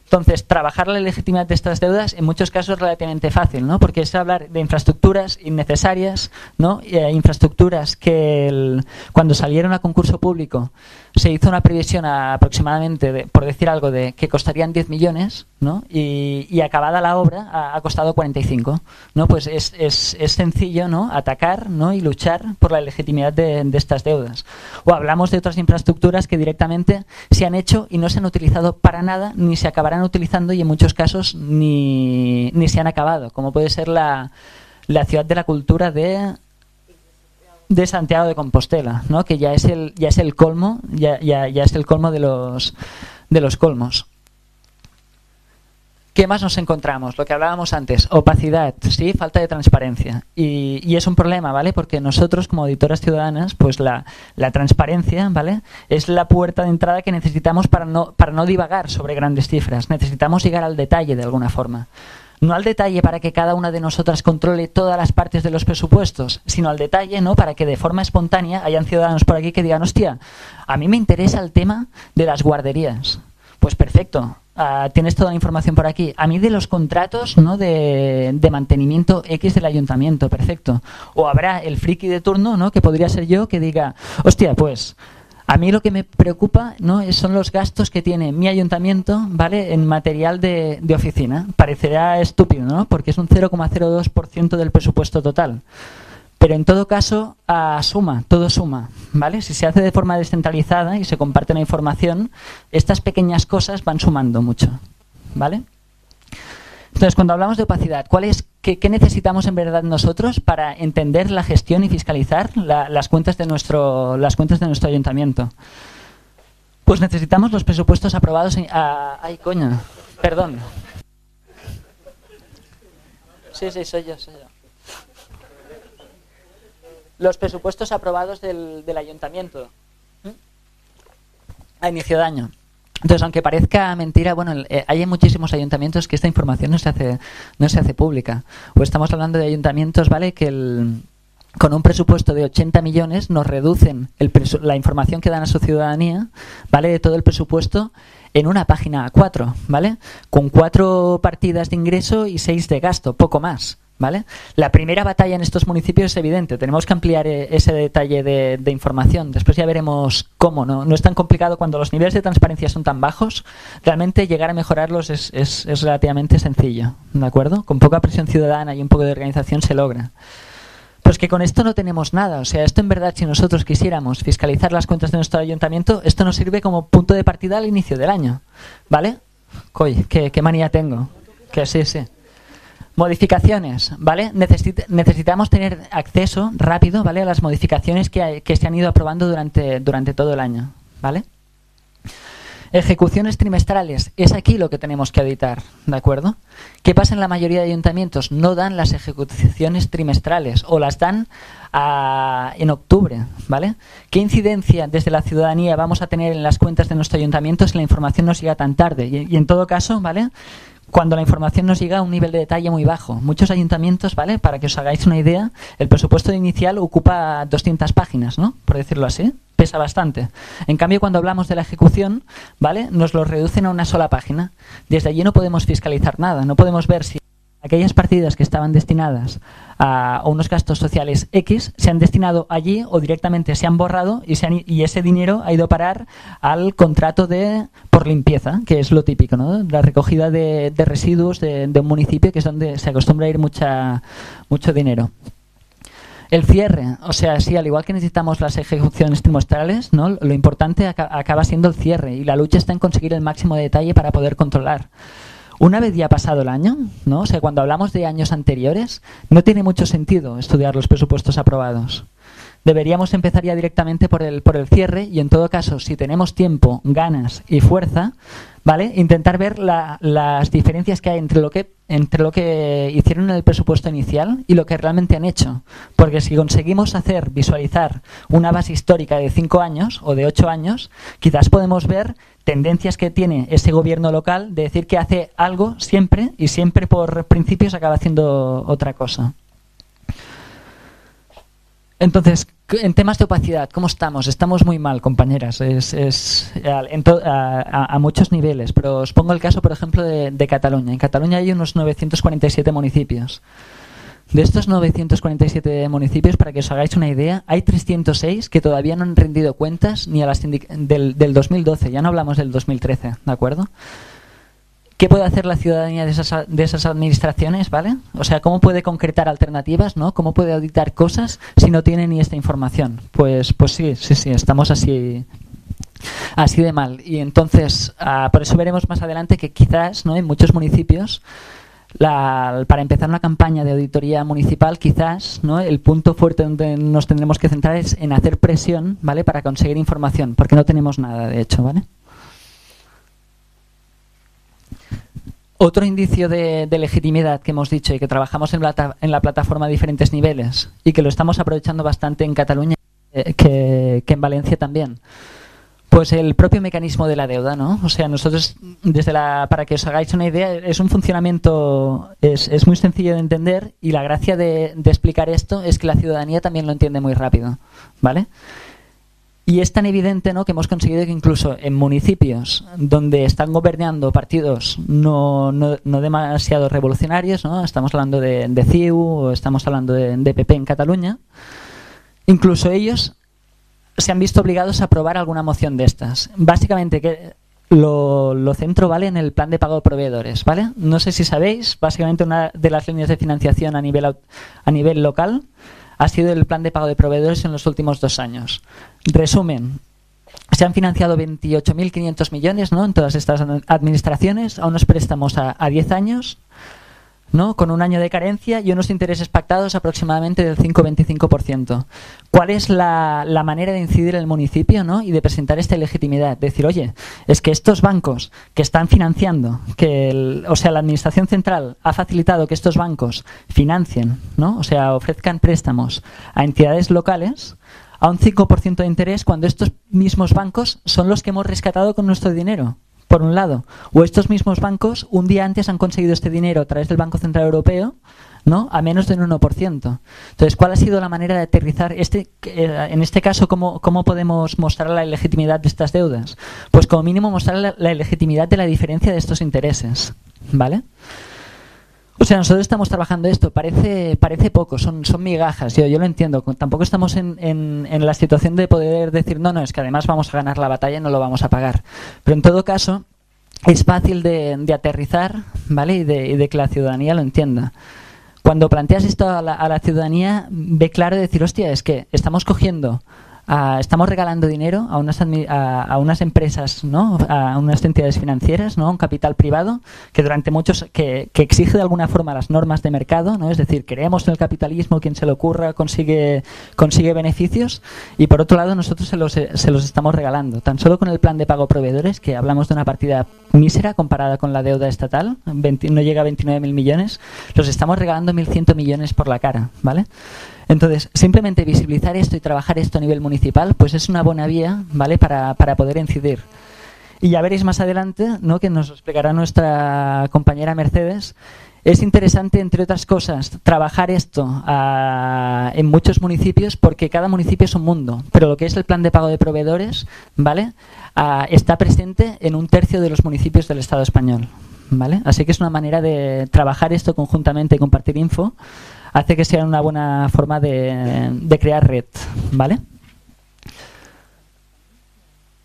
Entonces, trabajar la legitimidad de estas deudas en muchos casos es relativamente fácil, ¿no? Porque es hablar de infraestructuras innecesarias, ¿no? Infraestructuras que cuando salieron a concurso público se hizo una previsión aproximadamente, por decir algo, de que costarían 10 millones, ¿no? Y acabada la obra ha costado 45, ¿no? Pues es sencillo, ¿no? Atacar, ¿no? Y luchar por la legitimidad de estas deudas. O hablamos de otras infraestructuras que directamente se han hecho y no se han utilizado para nada, ni se acabarán utilizando, y en muchos casos ni se han acabado, como puede ser la ciudad de la cultura de Santiago de Compostela, ¿no? Que ya es el colmo, ya es el colmo de los colmos. ¿Qué más nos encontramos? Lo que hablábamos antes, opacidad, ¿sí? Falta de transparencia. Y es un problema, ¿vale? Porque nosotros, como auditoras ciudadanas, pues la transparencia, ¿vale?, es la puerta de entrada que necesitamos para no divagar sobre grandes cifras. Necesitamos llegar al detalle de alguna forma. No al detalle para que cada una de nosotras controle todas las partes de los presupuestos, sino al detalle, ¿no?, para que de forma espontánea hayan ciudadanos por aquí que digan, hostia, a mí me interesa el tema de las guarderías. Pues perfecto. Tienes toda la información por aquí. A mí de los contratos, ¿no?, de mantenimiento X del ayuntamiento, perfecto. O habrá el friki de turno, ¿no?, que podría ser yo, que diga, hostia, pues a mí lo que me preocupa, ¿no?, son los gastos que tiene mi ayuntamiento, ¿vale?, en material de oficina. Parecerá estúpido, ¿no?, porque es un 0,02% del presupuesto total. Pero en todo caso, todo suma, ¿vale? Si se hace de forma descentralizada y se comparte la información, estas pequeñas cosas van sumando mucho, ¿vale? Entonces, cuando hablamos de opacidad, ¿qué necesitamos en verdad nosotros para entender la gestión y fiscalizar las cuentas de nuestro ayuntamiento? Pues necesitamos los presupuestos aprobados ¡ay, coña! Perdón. Sí, soy yo. Los presupuestos aprobados del ayuntamiento a inicio de año. Entonces, aunque parezca mentira, bueno, hay muchísimos ayuntamientos que esta información no se hace pública. O estamos hablando de ayuntamientos, ¿vale?, que con un presupuesto de 80 millones nos reducen la información que dan a su ciudadanía, ¿vale?, de todo el presupuesto en una página A4, ¿vale?, con 4 partidas de ingreso y 6 de gasto, poco más, ¿vale? La primera batalla en estos municipios es evidente, tenemos que ampliar ese detalle de información. Después ya veremos cómo, ¿no? No es tan complicado cuando los niveles de transparencia son tan bajos, realmente llegar a mejorarlos es relativamente sencillo, ¿de acuerdo? Con poca presión ciudadana y un poco de organización se logra. Pues que con esto no tenemos nada. O sea, esto en verdad, si nosotros quisiéramos fiscalizar las cuentas de nuestro ayuntamiento, esto nos sirve como punto de partida al inicio del año, ¿vale? Coy, qué manía tengo. Que sí. Modificaciones, ¿vale? Necesitamos tener acceso rápido, ¿vale? A las modificaciones que se han ido aprobando durante todo el año, ¿vale? Ejecuciones trimestrales, es aquí lo que tenemos que auditar, ¿de acuerdo? ¿Qué pasa en la mayoría de ayuntamientos? No dan las ejecuciones trimestrales o las dan en octubre, ¿vale? ¿Qué incidencia desde la ciudadanía vamos a tener en las cuentas de nuestro ayuntamiento si la información nos llega tan tarde? Y en todo caso, ¿vale?, cuando la información nos llega a un nivel de detalle muy bajo. Muchos ayuntamientos, ¿vale?, para que os hagáis una idea, el presupuesto inicial ocupa 200 páginas, ¿no?, por decirlo así. Pesa bastante. En cambio, cuando hablamos de la ejecución, ¿vale?, nos lo reducen a una sola página. Desde allí no podemos fiscalizar nada. No podemos ver si aquellas partidas que estaban destinadas a unos gastos sociales X se han destinado allí o directamente se han borrado y ese dinero ha ido a parar al contrato por limpieza, que es lo típico, ¿no?, la recogida de residuos de un municipio, que es donde se acostumbra a ir mucho dinero. El cierre, o sea, sí, al igual que necesitamos las ejecuciones trimestrales, ¿no?, lo importante acaba siendo el cierre, y la lucha está en conseguir el máximo de detalle para poder controlar. Una vez ya pasado el año, ¿no?, o sea, cuando hablamos de años anteriores, no tiene mucho sentido estudiar los presupuestos aprobados. Deberíamos empezar ya directamente por el cierre y, en todo caso, si tenemos tiempo, ganas y fuerza, ¿vale?, intentar ver las diferencias que hay entre lo que hicieron en el presupuesto inicial y lo que realmente han hecho. Porque si conseguimos visualizar una base histórica de 5 años o de 8 años, quizás podemos ver tendencias que tiene ese gobierno local de decir que hace algo siempre y siempre por principios acaba haciendo otra cosa. Entonces, en temas de opacidad, ¿cómo estamos? Estamos muy mal, compañeras, a muchos niveles, pero os pongo el caso, por ejemplo, de Cataluña. En Cataluña hay unos 947 municipios. De estos 947 municipios, para que os hagáis una idea, hay 306 que todavía no han rendido cuentas ni a las del 2012, ya no hablamos del 2013, ¿de acuerdo? ¿Qué puede hacer la ciudadanía de esas administraciones, ¿vale? O sea, ¿cómo puede concretar alternativas, ¿no? ¿Cómo puede auditar cosas si no tiene ni esta información? Pues sí, estamos así de mal. Y entonces, por eso veremos más adelante que quizás, ¿no?, en muchos municipios, para empezar una campaña de auditoría municipal, quizás, ¿no?, el punto fuerte donde nos tendremos que centrar es en hacer presión, ¿vale?, para conseguir información, porque no tenemos nada, de hecho, ¿vale? Otro indicio de legitimidad que hemos dicho y que trabajamos en la plataforma a diferentes niveles y que lo estamos aprovechando bastante en Cataluña que en Valencia también. Pues el propio mecanismo de la deuda, ¿no? O sea, nosotros, para que os hagáis una idea, es un funcionamiento, es muy sencillo de entender, y la gracia de explicar esto es que la ciudadanía también lo entiende muy rápido, ¿vale? Y es tan evidente, ¿no?, que hemos conseguido que incluso en municipios donde están gobernando partidos no demasiado revolucionarios, ¿no?, estamos hablando de CiU o estamos hablando de PP en Cataluña, incluso ellos se han visto obligados a aprobar alguna moción de estas. Básicamente que lo centro, ¿vale?, en el plan de pago de proveedores, ¿vale? No sé si sabéis, básicamente una de las líneas de financiación a nivel local ha sido el plan de pago de proveedores en los últimos 2 años. Resumen, se han financiado 28.500 millones, ¿no?, en todas estas administraciones a unos préstamos a 10 años, ¿no?, con un año de carencia y unos intereses pactados aproximadamente del 5-25%. ¿Cuál es la manera de incidir en el municipio, ¿no?, y de presentar esta legitimidad? Decir, oye, es que estos bancos que están financiando, o sea, la administración central ha facilitado que estos bancos financien, ¿no?, o sea, ofrezcan préstamos a entidades locales a un 5% de interés, cuando estos mismos bancos son los que hemos rescatado con nuestro dinero, por un lado. O estos mismos bancos un día antes han conseguido este dinero a través del Banco Central Europeo, ¿no?, a menos del 1%. Entonces, ¿cuál ha sido la manera de aterrizar en este caso, cómo podemos mostrar la ilegitimidad de estas deudas? Pues como mínimo mostrar la ilegitimidad de la diferencia de estos intereses, ¿vale? O sea, nosotros estamos trabajando esto, parece poco, son migajas, yo lo entiendo. Tampoco estamos en la situación de poder decir, no, es que además vamos a ganar la batalla y no lo vamos a pagar. Pero en todo caso, es fácil de aterrizar, ¿vale?, y de que la ciudadanía lo entienda. Cuando planteas esto a la ciudadanía, ve claro decir, hostia, es que estamos cogiendo estamos regalando dinero a unas empresas, ¿no? A unas entidades financieras, ¿no? Un capital privado que durante que exige de alguna forma las normas de mercado, ¿no? Es decir, creemos en el capitalismo, quien se le ocurra consigue beneficios, y por otro lado nosotros se los estamos regalando. Tan solo con el plan de pago a proveedores, que hablamos de una partida mísera comparada con la deuda estatal, no llega a 29.000 millones, los estamos regalando 1.100 millones por la cara, ¿vale? Entonces, simplemente visibilizar esto y trabajar esto a nivel municipal, pues es una buena vía, ¿vale? Para poder incidir. Y ya veréis más adelante, ¿no? Que nos explicará nuestra compañera Mercedes. Es interesante, entre otras cosas, trabajar esto en muchos municipios, porque cada municipio es un mundo. Pero lo que es el plan de pago de proveedores, ¿vale? Está presente en 1/3 de los municipios del Estado español, ¿vale? Así que es una manera de trabajar esto conjuntamente y compartir info. Hace que sea una buena forma de crear red, ¿vale?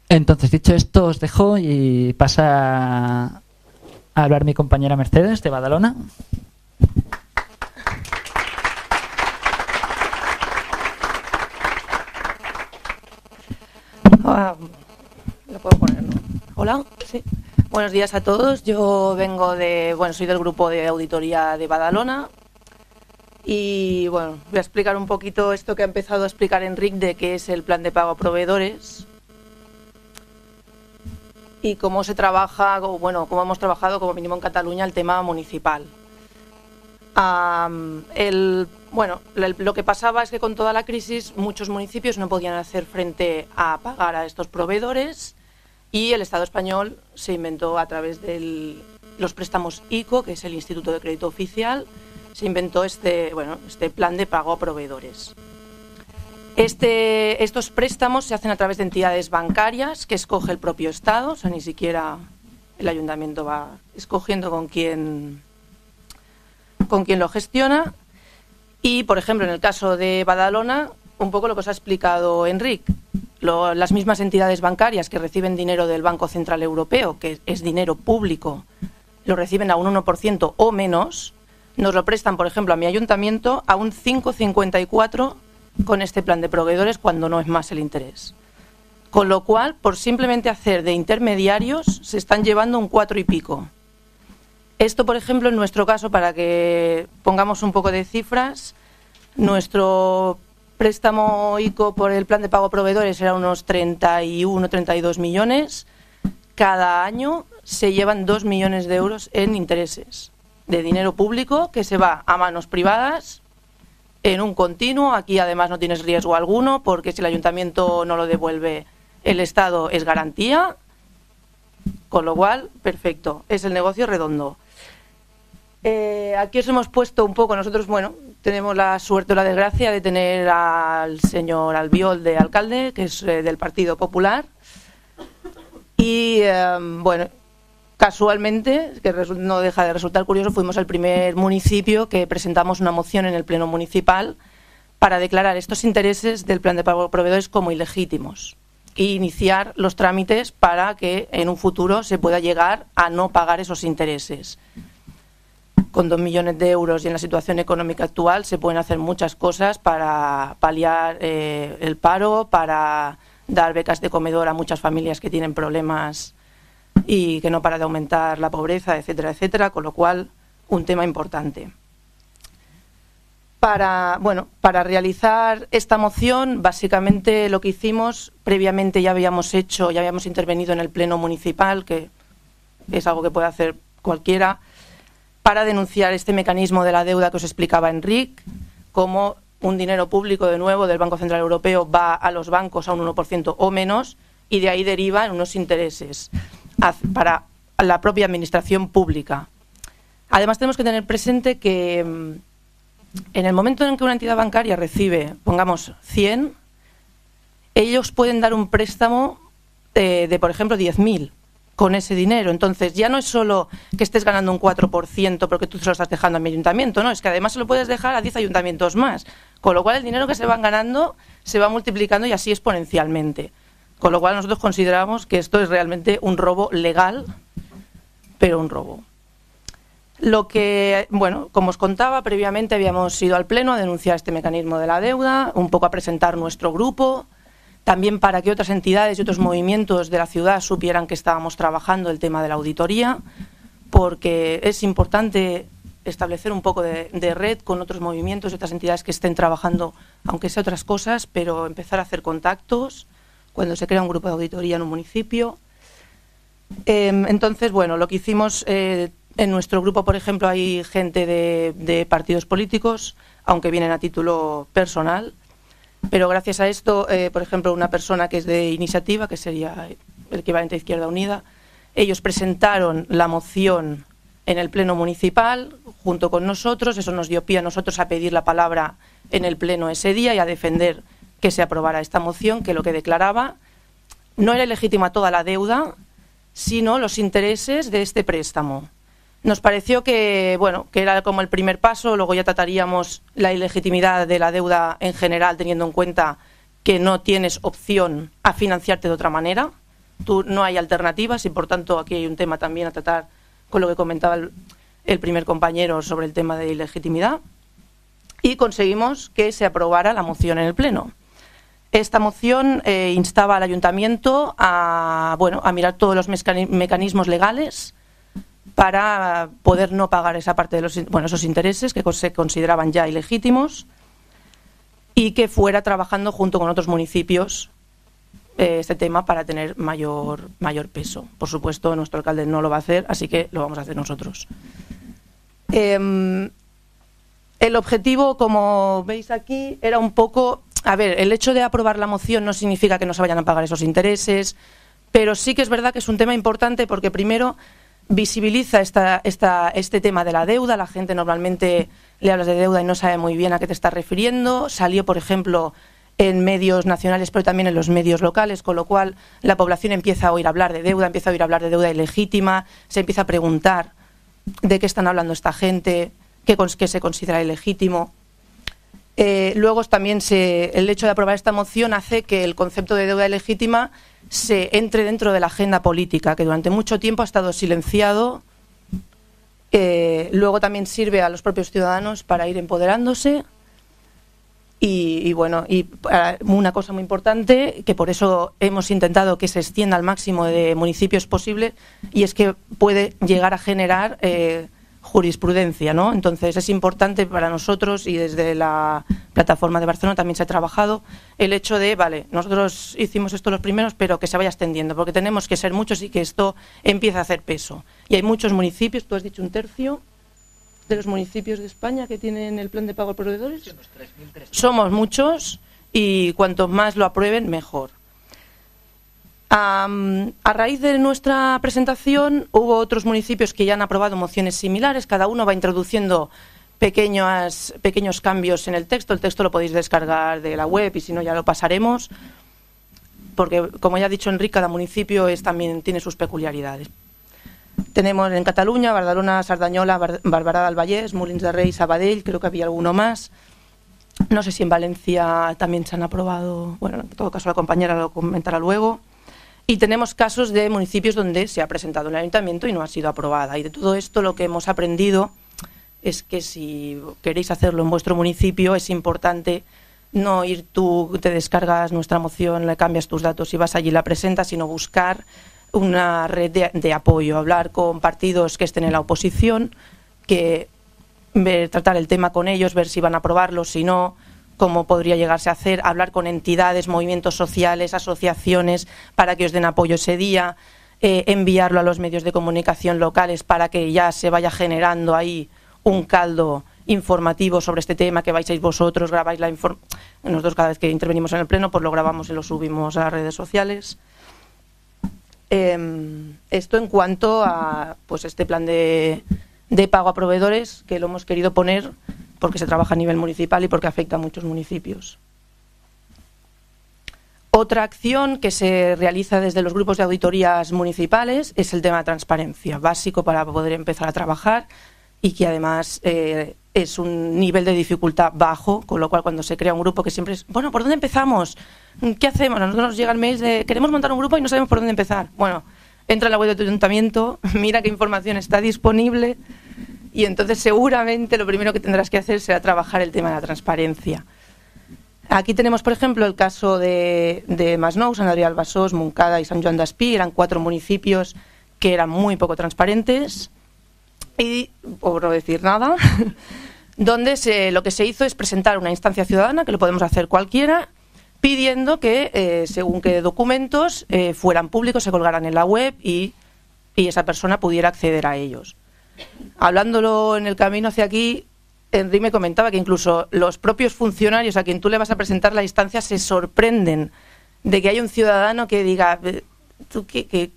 Entonces, dicho esto, os dejo y pasa a hablar mi compañera Mercedes de Badalona. ¿Lo puedo poner, no? Hola, sí. Buenos días a todos. Yo vengo soy del grupo de auditoría de Badalona. Y bueno, voy a explicar un poquito esto que ha empezado a explicar Enric de qué es el plan de pago a proveedores y cómo se trabaja, cómo hemos trabajado como mínimo en Cataluña el tema municipal. Lo que pasaba es que con toda la crisis muchos municipios no podían hacer frente a pagar a estos proveedores, y el Estado español se inventó a través de los préstamos ICO, que es el Instituto de Crédito Oficial. Se inventó este plan de pago a proveedores. Estos préstamos se hacen a través de entidades bancarias que escoge el propio Estado, o sea, ni siquiera el ayuntamiento va escogiendo con quién lo gestiona. Y, por ejemplo, en el caso de Badalona, un poco lo que os ha explicado Enric, las mismas entidades bancarias que reciben dinero del Banco Central Europeo, que es dinero público, lo reciben a un 1% o menos. Nos lo prestan, por ejemplo, a mi ayuntamiento a un 5,54 con este plan de proveedores, cuando no es más el interés. Con lo cual, por simplemente hacer de intermediarios, se están llevando un 4 y pico. Esto, por ejemplo, en nuestro caso, para que pongamos un poco de cifras, nuestro préstamo ICO por el plan de pago a proveedores era unos 31, 32 millones. Cada año se llevan 2 millones de euros en intereses de dinero público que se va a manos privadas en un continuo. Aquí además no tienes riesgo alguno, porque si el ayuntamiento no lo devuelve, el Estado es garantía, con lo cual, perfecto, es el negocio redondo. Aquí os hemos puesto un poco, nosotros, tenemos la suerte o la desgracia de tener al señor Albiol de alcalde, que es del Partido Popular, y casualmente, que no deja de resultar curioso, fuimos el primer municipio que presentamos una moción en el Pleno Municipal para declarar estos intereses del plan de pago a proveedores como ilegítimos e iniciar los trámites para que en un futuro se pueda llegar a no pagar esos intereses. Con 2 millones de euros y en la situación económica actual se pueden hacer muchas cosas para paliar el paro, para dar becas de comedor a muchas familias que tienen problemas y que no para de aumentar la pobreza, etcétera, etcétera, con lo cual un tema importante. Para realizar esta moción, básicamente lo que hicimos, previamente ya habíamos intervenido en el Pleno Municipal, que es algo que puede hacer cualquiera, para denunciar este mecanismo de la deuda que os explicaba Enric, como un dinero público, de nuevo, del Banco Central Europeo va a los bancos a un 1% o menos, y de ahí derivan unos intereses para la propia administración pública. Además, tenemos que tener presente que en el momento en que una entidad bancaria recibe, pongamos, 100, ellos pueden dar un préstamo de por ejemplo, 10.000 con ese dinero. Entonces, ya no es solo que estés ganando un 4% porque tú se lo estás dejando a mi ayuntamiento, no, es que además se lo puedes dejar a 10 ayuntamientos más. Con lo cual, el dinero que se van ganando se va multiplicando y así exponencialmente. Con lo cual nosotros consideramos que esto es realmente un robo legal, pero un robo. Lo que, como os contaba, previamente habíamos ido al Pleno a denunciar este mecanismo de la deuda, un poco a presentar nuestro grupo. también para que otras entidades y otros movimientos de la ciudad supieran que estábamos trabajando el tema de la auditoría, porque es importante establecer un poco de red con otros movimientos y otras entidades que estén trabajando, aunque sea otras cosas, pero empezar a hacer contactos cuando se crea un grupo de auditoría en un municipio. Entonces, bueno, lo que hicimos, en nuestro grupo, por ejemplo, hay gente de partidos políticos, aunque vienen a título personal, pero gracias a esto, por ejemplo, una persona que es de Iniciativa, que sería el equivalente a Izquierda Unida, ellos presentaron la moción en el Pleno Municipal junto con nosotros, eso nos dio pie a nosotros a pedir la palabra en el Pleno ese día y a defender que se aprobara esta moción, que lo que declaraba no era ilegítima toda la deuda, sino los intereses de este préstamo. Nos pareció que, bueno, que era como el primer paso, luego ya trataríamos la ilegitimidad de la deuda en general, teniendo en cuenta que no tienes opción a financiarte de otra manera. No hay alternativas y, por tanto, aquí hay un tema también a tratar con lo que comentaba el primer compañero sobre el tema de ilegitimidad. Y conseguimos que se aprobara la moción en el Pleno. Esta moción instaba al Ayuntamiento a mirar todos los mecanismos legales para poder no pagar esa parte de esos intereses que se consideraban ya ilegítimos y que fuera trabajando junto con otros municipios este tema para tener mayor peso. Por supuesto, nuestro alcalde no lo va a hacer, así que lo vamos a hacer nosotros. El objetivo, como veis aquí, era un poco... A ver, el hecho de aprobar la moción no significa que no se vayan a pagar esos intereses, pero sí que es verdad que es un tema importante porque primero visibiliza este tema de la deuda. La gente normalmente le hablas de deuda y no sabe muy bien a qué te estás refiriendo. Salió, por ejemplo, en medios nacionales, pero también en los medios locales, con lo cual la población empieza a oír hablar de deuda, empieza a oír hablar de deuda ilegítima, se empieza a preguntar de qué están hablando esta gente, qué se considera ilegítimo. Luego también el hecho de aprobar esta moción hace que el concepto de deuda ilegítima se entre dentro de la agenda política, que durante mucho tiempo ha estado silenciado. Luego también sirve a los propios ciudadanos para ir empoderándose. Y una cosa muy importante, que por eso hemos intentado que se extienda al máximo de municipios posible, y es que puede llegar a generar jurisprudencia, ¿no? Entonces es importante para nosotros, y desde la plataforma de Barcelona también se ha trabajado el hecho de, vale, nosotros hicimos esto los primeros, pero que se vaya extendiendo, porque tenemos que ser muchos y que esto empiece a hacer peso. Y hay muchos municipios, tú has dicho 1/3 de los municipios de España que tienen el plan de pago a proveedores. Somos muchos y cuanto más lo aprueben, mejor. A raíz de nuestra presentación hubo otros municipios que ya han aprobado mociones similares, cada uno va introduciendo pequeños cambios en el texto lo podéis descargar de la web y si no ya lo pasaremos, porque como ya ha dicho Enric, cada municipio también tiene sus peculiaridades. Tenemos en Cataluña, Badalona, Sardañola, Barberà del Vallès, Molins de Rei, Sabadell, creo que había alguno más. No sé si en Valencia también se han aprobado, bueno, en todo caso la compañera lo comentará luego. Y tenemos casos de municipios donde se ha presentado en el ayuntamiento y no ha sido aprobada. Y de todo esto lo que hemos aprendido es que si queréis hacerlo en vuestro municipio es importante no ir tú, te descargas nuestra moción, le cambias tus datos y vas allí y la presentas, sino buscar una red de apoyo, hablar con partidos que estén en la oposición, tratar el tema con ellos, ver si van a aprobarlo, si no, cómo podría llegarse a hacer, hablar con entidades, movimientos sociales, asociaciones, para que os den apoyo ese día, enviarlo a los medios de comunicación locales para que ya se vaya generando ahí un caldo informativo sobre este tema, que vais vosotros, grabáis la información. Nosotros cada vez que intervenimos en el pleno pues lo grabamos y lo subimos a las redes sociales. Esto en cuanto a pues este plan de pago a proveedores, que lo hemos querido poner porque se trabaja a nivel municipal y porque afecta a muchos municipios. Otra acción que se realiza desde los grupos de auditorías municipales es el tema de transparencia, básico para poder empezar a trabajar y que además es un nivel de dificultad bajo, con lo cual cuando se crea un grupo que siempre es, bueno, ¿por dónde empezamos? ¿Qué hacemos? A nosotros nos llega el mail de, queremos montar un grupo y no sabemos por dónde empezar. Bueno, entra en la web de tu ayuntamiento, mira qué información está disponible y entonces seguramente lo primero que tendrás que hacer será trabajar el tema de la transparencia. Aquí tenemos, por ejemplo, el caso de Masnou, Sant Adrià del Besòs, Montcada y Sant Joan d'Espí. Eran 4 municipios que eran muy poco transparentes y, por no decir nada, donde lo que se hizo es presentar una instancia ciudadana, que lo podemos hacer cualquiera, pidiendo que, según qué documentos, fueran públicos, se colgaran en la web y esa persona pudiera acceder a ellos. Hablándolo en el camino hacia aquí, Henry me comentaba que incluso los propios funcionarios a quien tú le vas a presentar la instancia se sorprenden de que haya un ciudadano que diga, ¿tú qué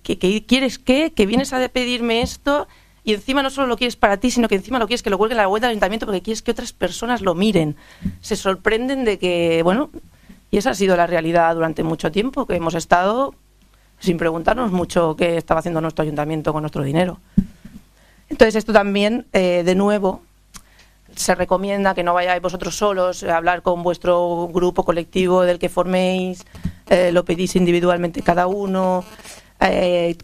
quieres qué? ¿Que vienes a pedirme esto? Y encima no solo lo quieres para ti, sino que encima lo quieres que lo cuelgue en la web del ayuntamiento porque quieres que otras personas lo miren. Se sorprenden de que, bueno, y esa ha sido la realidad durante mucho tiempo, que hemos estado sin preguntarnos mucho qué estaba haciendo nuestro ayuntamiento con nuestro dinero. Entonces esto también, de nuevo, se recomienda que no vayáis vosotros solos, hablar con vuestro grupo colectivo del que forméis, lo pedís individualmente cada uno,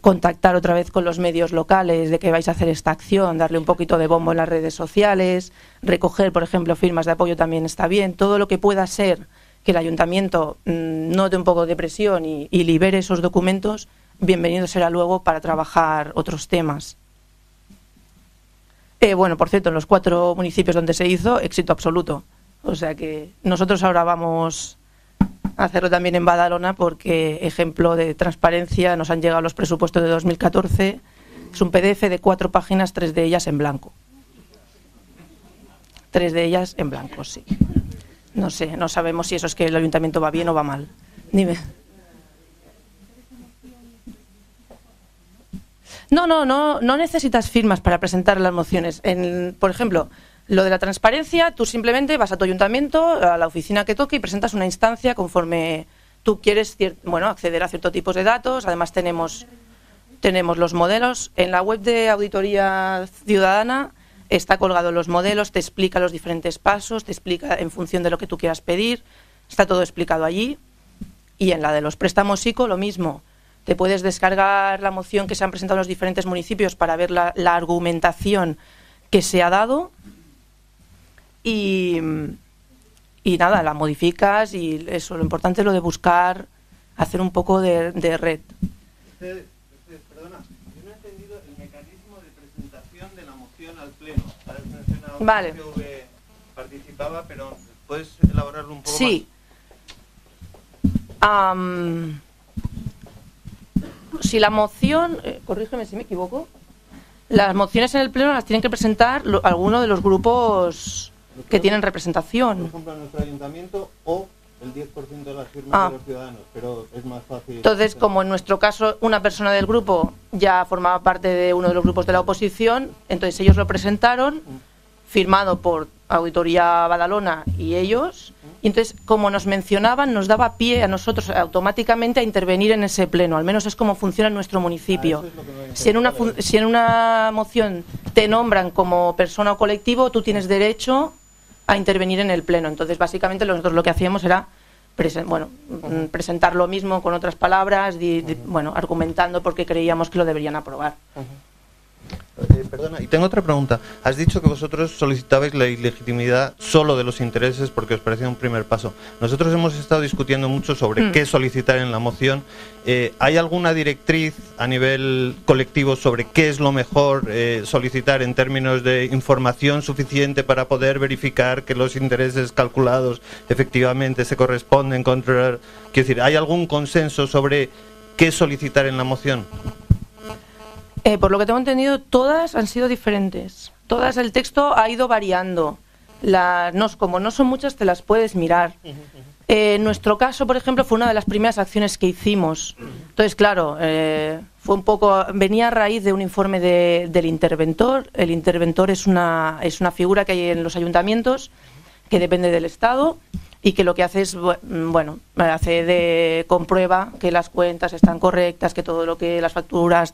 contactar otra vez con los medios locales de que vais a hacer esta acción, darle un poquito de bombo en las redes sociales, recoger, por ejemplo, firmas de apoyo también está bien, todo lo que pueda ser que el ayuntamiento note un poco de presión y libere esos documentos, bienvenido será luego para trabajar otros temas. Bueno, por cierto, en los 4 municipios donde se hizo, éxito absoluto. O sea que nosotros ahora vamos a hacerlo también en Badalona porque, ejemplo de transparencia, nos han llegado los presupuestos de 2014. Es un PDF de 4 páginas, 3 de ellas en blanco. 3 de ellas en blanco, sí. No sé, no sabemos si eso es que el ayuntamiento va bien o va mal. Dime. No necesitas firmas para presentar las mociones. Por ejemplo, lo de la transparencia, tú simplemente vas a tu ayuntamiento, a la oficina que toque y presentas una instancia conforme tú quieres acceder a ciertos tipos de datos. Además tenemos los modelos. En la web de Auditoría Ciudadana está colgado los modelos, te explica los diferentes pasos, te explica en función de lo que tú quieras pedir. Está todo explicado allí. Y en la de los préstamos ICO lo mismo. Te puedes descargar la moción que se han presentado en los diferentes municipios para ver la argumentación que se ha dado y nada, la modificas y eso, lo importante es lo de buscar, hacer un poco de red. Perdona, yo no he entendido el mecanismo de presentación de la moción al Pleno. Ahora mencionado vale. que PV participaba, pero ¿puedes elaborarlo un poco sí. más? Si la moción, corrígeme si me equivoco, las mociones en el Pleno las tienen que presentar alguno de los grupos que tienen representación. Por ejemplo, en nuestro ayuntamiento o el 10% de las firmas de los ciudadanos, pero es más fácil. Entonces, como en nuestro caso una persona del grupo ya formaba parte de uno de los grupos de la oposición, entonces ellos lo presentaron, firmado por Auditoría Badalona y ellos, y entonces, como nos mencionaban, nos daba pie a nosotros automáticamente a intervenir en ese pleno. Al menos es como funciona en nuestro municipio. Si en una moción te nombran como persona o colectivo, tú tienes derecho a intervenir en el pleno. Entonces, básicamente, nosotros lo que hacíamos era presentar lo mismo con otras palabras, argumentando por qué creíamos que lo deberían aprobar. Perdona, y tengo otra pregunta. Has dicho que vosotros solicitabais la ilegitimidad solo de los intereses porque os parecía un primer paso. Nosotros hemos estado discutiendo mucho sobre qué solicitar en la moción. ¿Hay alguna directriz a nivel colectivo sobre qué es lo mejor solicitar en términos de información suficiente para poder verificar que los intereses calculados efectivamente se corresponden contra... Quiero decir, ¿hay algún consenso sobre qué solicitar en la moción? Por lo que tengo entendido, todas han sido diferentes. Todas, el texto ha ido variando. Como no son muchas, te las puedes mirar. En nuestro caso, por ejemplo, fue una de las primeras acciones que hicimos. Entonces, claro, venía a raíz de un informe del interventor. El interventor es una figura que hay en los ayuntamientos, que depende del Estado, y que lo que hace es, comprueba que las cuentas están correctas, que todo lo que las facturas,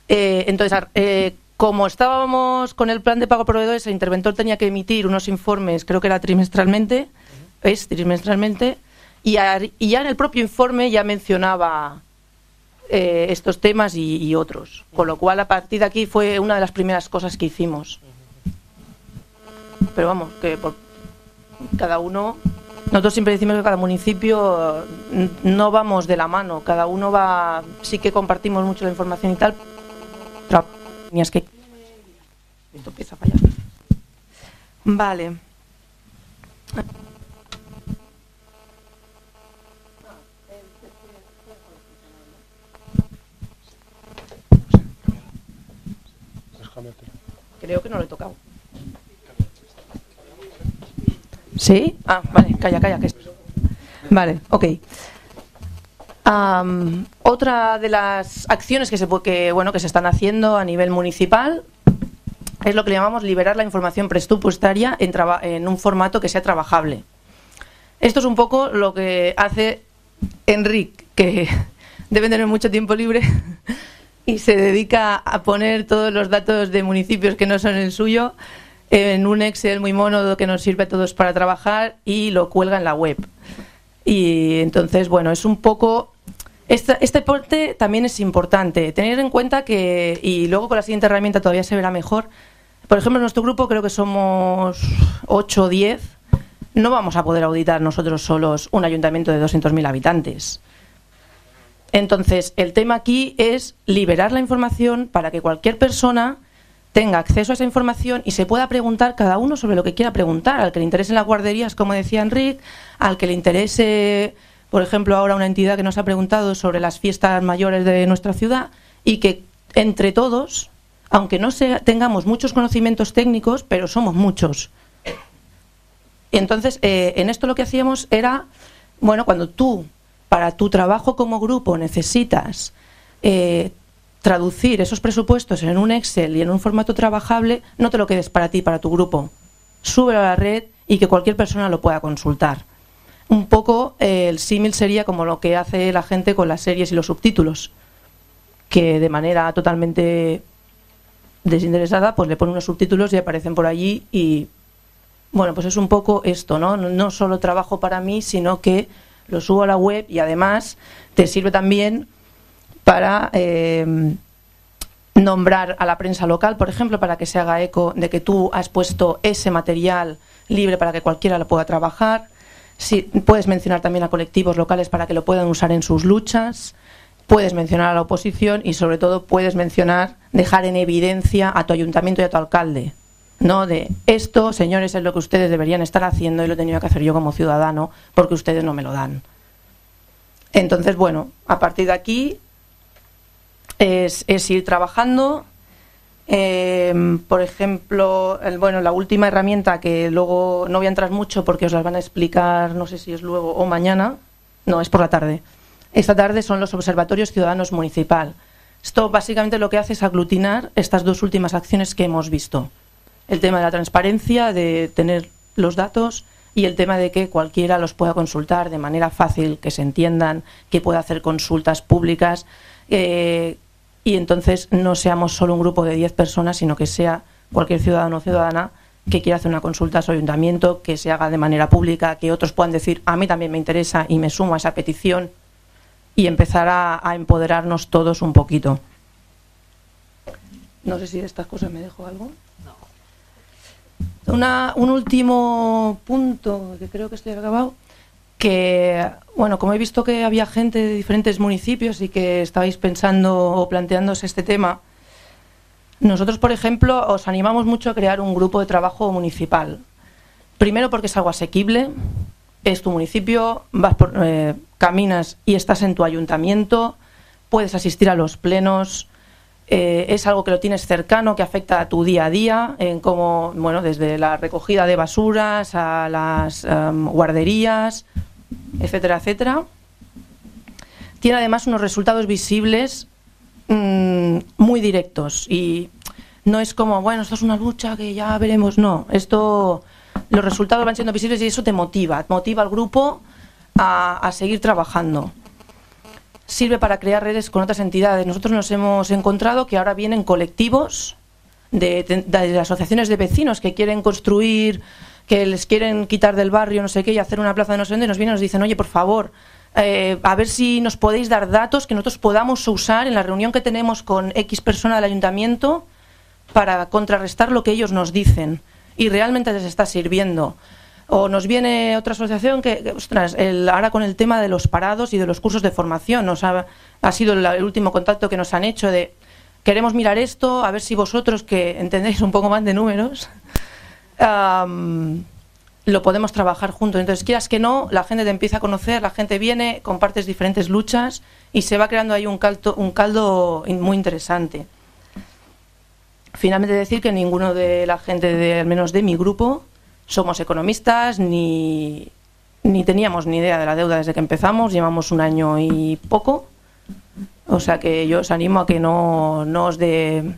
Entonces, como estábamos con el plan de pago a proveedores, el interventor tenía que emitir unos informes, creo que era trimestralmente, y ya en el propio informe ya mencionaba estos temas y otros. Con lo cual, a partir de aquí fue una de las primeras cosas que hicimos. Pero vamos, que cada uno, nosotros siempre decimos que cada municipio no vamos de la mano, cada uno va, sí que compartimos mucho la información y tal, pero es que esto empieza a fallar. Vale. Creo que no lo he tocado. ¿Sí? Ah, vale, calla, que es... Vale, ok. Otra de las acciones que se están haciendo a nivel municipal es lo que le llamamos liberar la información presupuestaria en un formato que sea trabajable. Esto es un poco lo que hace Enric, que debe tener mucho tiempo libre y se dedica a poner todos los datos de municipios que no son el suyo en un Excel muy mono que nos sirve a todos para trabajar y lo cuelga en la web. Y entonces, bueno, es un poco... Este parte también es importante. Tener en cuenta que, y luego con la siguiente herramienta todavía se verá mejor, por ejemplo, en nuestro grupo creo que somos 8 o 10, no vamos a poder auditar nosotros solos un ayuntamiento de 200.000 habitantes. Entonces, el tema aquí es liberar la información para que cualquier persona tenga acceso a esa información y se pueda preguntar cada uno sobre lo que quiera preguntar. Al que le interesen las guarderías, como decía Enric, al que le interese, por ejemplo, ahora una entidad que nos ha preguntado sobre las fiestas mayores de nuestra ciudad, y que entre todos, aunque no tengamos muchos conocimientos técnicos, pero somos muchos. Y entonces, en esto lo que hacíamos era, bueno, cuando tú, para tu trabajo como grupo, necesitas traducir esos presupuestos en un Excel y en un formato trabajable, no te lo quedes para ti, para tu grupo. Súbelo a la red y que cualquier persona lo pueda consultar. Un poco el símil sería como lo que hace la gente con las series y los subtítulos, que de manera totalmente desinteresada pues le ponen unos subtítulos y aparecen por allí y bueno, pues es un poco esto, ¿no? No solo trabajo para mí, sino que lo subo a la web y además te sirve también para nombrar a la prensa local, por ejemplo, para que se haga eco de que tú has puesto ese material libre para que cualquiera lo pueda trabajar. Sí, puedes mencionar también a colectivos locales para que lo puedan usar en sus luchas. Puedes mencionar a la oposición y, sobre todo, puedes mencionar, dejar en evidencia a tu ayuntamiento y a tu alcalde. No de esto, señores, es lo que ustedes deberían estar haciendo y lo he tenido que hacer yo como ciudadano porque ustedes no me lo dan. Entonces, bueno, a partir de aquí es ir trabajando. Por ejemplo, la última herramienta, que luego no voy a entrar mucho porque os las van a explicar, no sé si es luego o mañana, no, es por la tarde. Esta tarde son los observatorios ciudadanos municipal. Esto básicamente lo que hace es aglutinar estas dos últimas acciones que hemos visto. El tema de la transparencia, de tener los datos, y el tema de que cualquiera los pueda consultar de manera fácil, que se entiendan, que pueda hacer consultas públicas, y entonces no seamos solo un grupo de 10 personas, sino que sea cualquier ciudadano o ciudadana que quiera hacer una consulta a su ayuntamiento, que se haga de manera pública, que otros puedan decir, a mí también me interesa y me sumo a esa petición, y empezar a empoderarnos todos un poquito. No sé si de estas cosas me dejo algo. Un último punto, que creo que estoy acabado, que, bueno, como he visto que había gente de diferentes municipios y que estabais pensando o planteándose este tema, nosotros, por ejemplo, os animamos mucho a crear un grupo de trabajo municipal. Primero porque es algo asequible, es tu municipio, caminas y estás en tu ayuntamiento, puedes asistir a los plenos, es algo que lo tienes cercano, que afecta a tu día a día, en cómo, bueno, desde la recogida de basuras a las guarderías, etcétera, etcétera. Tiene además unos resultados visibles muy directos y no es como, bueno, esto es una lucha que ya veremos, no, esto, los resultados van siendo visibles y eso te motiva al grupo a seguir trabajando. Sirve para crear redes con otras entidades. Nosotros nos hemos encontrado que ahora vienen colectivos de asociaciones de vecinos que quieren construir, que les quieren quitar del barrio no sé qué y hacer una plaza de no sé dónde, y nos vienen y nos dicen, oye, por favor, a ver si nos podéis dar datos que nosotros podamos usar en la reunión que tenemos con X persona del ayuntamiento para contrarrestar lo que ellos nos dicen. Y realmente les está sirviendo. O nos viene otra asociación ostras, ahora con el tema de los parados y de los cursos de formación, ha sido el último contacto que nos han hecho de queremos mirar esto, a ver si vosotros, que entendéis un poco más de números, lo podemos trabajar juntos. Entonces, quieras que no, la gente te empieza a conocer, la gente viene, compartes diferentes luchas y se va creando ahí un caldo muy interesante. Finalmente decir que ninguno de la gente, al menos de mi grupo, somos economistas ni teníamos ni idea de la deuda desde que empezamos, llevamos 1 año y poco. O sea que yo os animo a que no os dé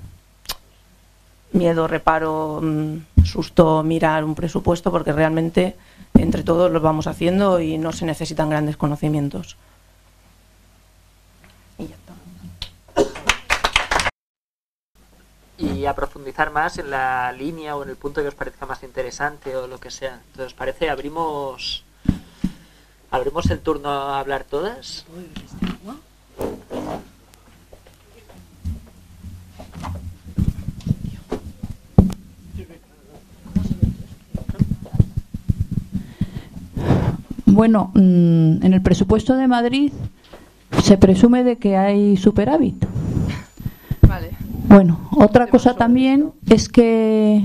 miedo, reparo, susto mirar un presupuesto, porque realmente entre todos lo vamos haciendo y no se necesitan grandes conocimientos. Y ya está. Y a profundizar más en la línea o en el punto que os parezca más interesante o lo que sea. Entonces, ¿os parece? Abrimos el turno a hablar todas. Bueno, en el presupuesto de Madrid se presume de que hay superávit. Vale. Bueno, otra cosa también es que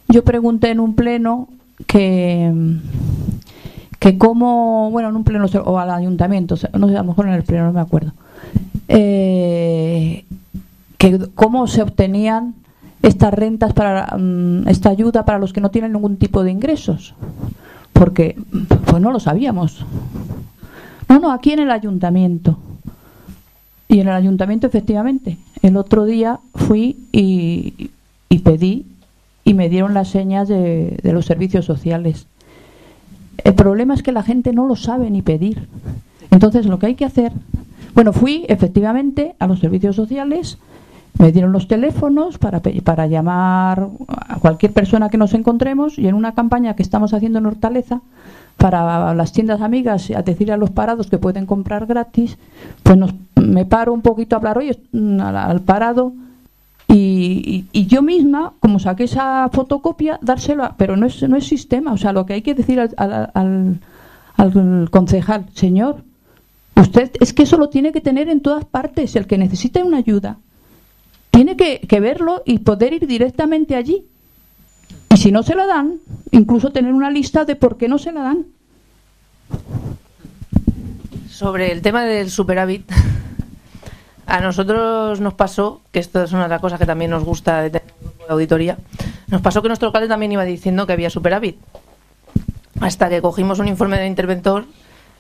yo pregunté en un pleno que cómo, bueno, en un pleno o al ayuntamiento, no sé, a lo mejor en el pleno, no me acuerdo, que cómo se obtenían estas rentas para esta ayuda para los que no tienen ningún tipo de ingresos, porque pues no lo sabíamos. No, aquí en el ayuntamiento. Y en el ayuntamiento, efectivamente, el otro día fui y pedí y me dieron las señas de los servicios sociales. El problema es que la gente no lo sabe ni pedir. Entonces, lo que hay que hacer... Bueno, fui efectivamente a los servicios sociales, me dieron los teléfonos para llamar a cualquier persona que nos encontremos, y en una campaña que estamos haciendo en Hortaleza para las tiendas amigas, a decirle a los parados que pueden comprar gratis, pues me paro un poquito a hablar, oye, al parado, y yo misma, como saqué esa fotocopia, dárselo, pero no es sistema. O sea, lo que hay que decir al concejal: señor, usted es que eso lo tiene que tener en todas partes. El que necesite una ayuda tiene que verlo y poder ir directamente allí. Y si no se la dan, incluso tener una lista de por qué no se la dan. Sobre el tema del superávit, a nosotros nos pasó, que esto es una de las cosas que también nos gusta de tener un grupo de auditoría, nos pasó que nuestro alcalde también iba diciendo que había superávit, hasta que cogimos un informe del interventor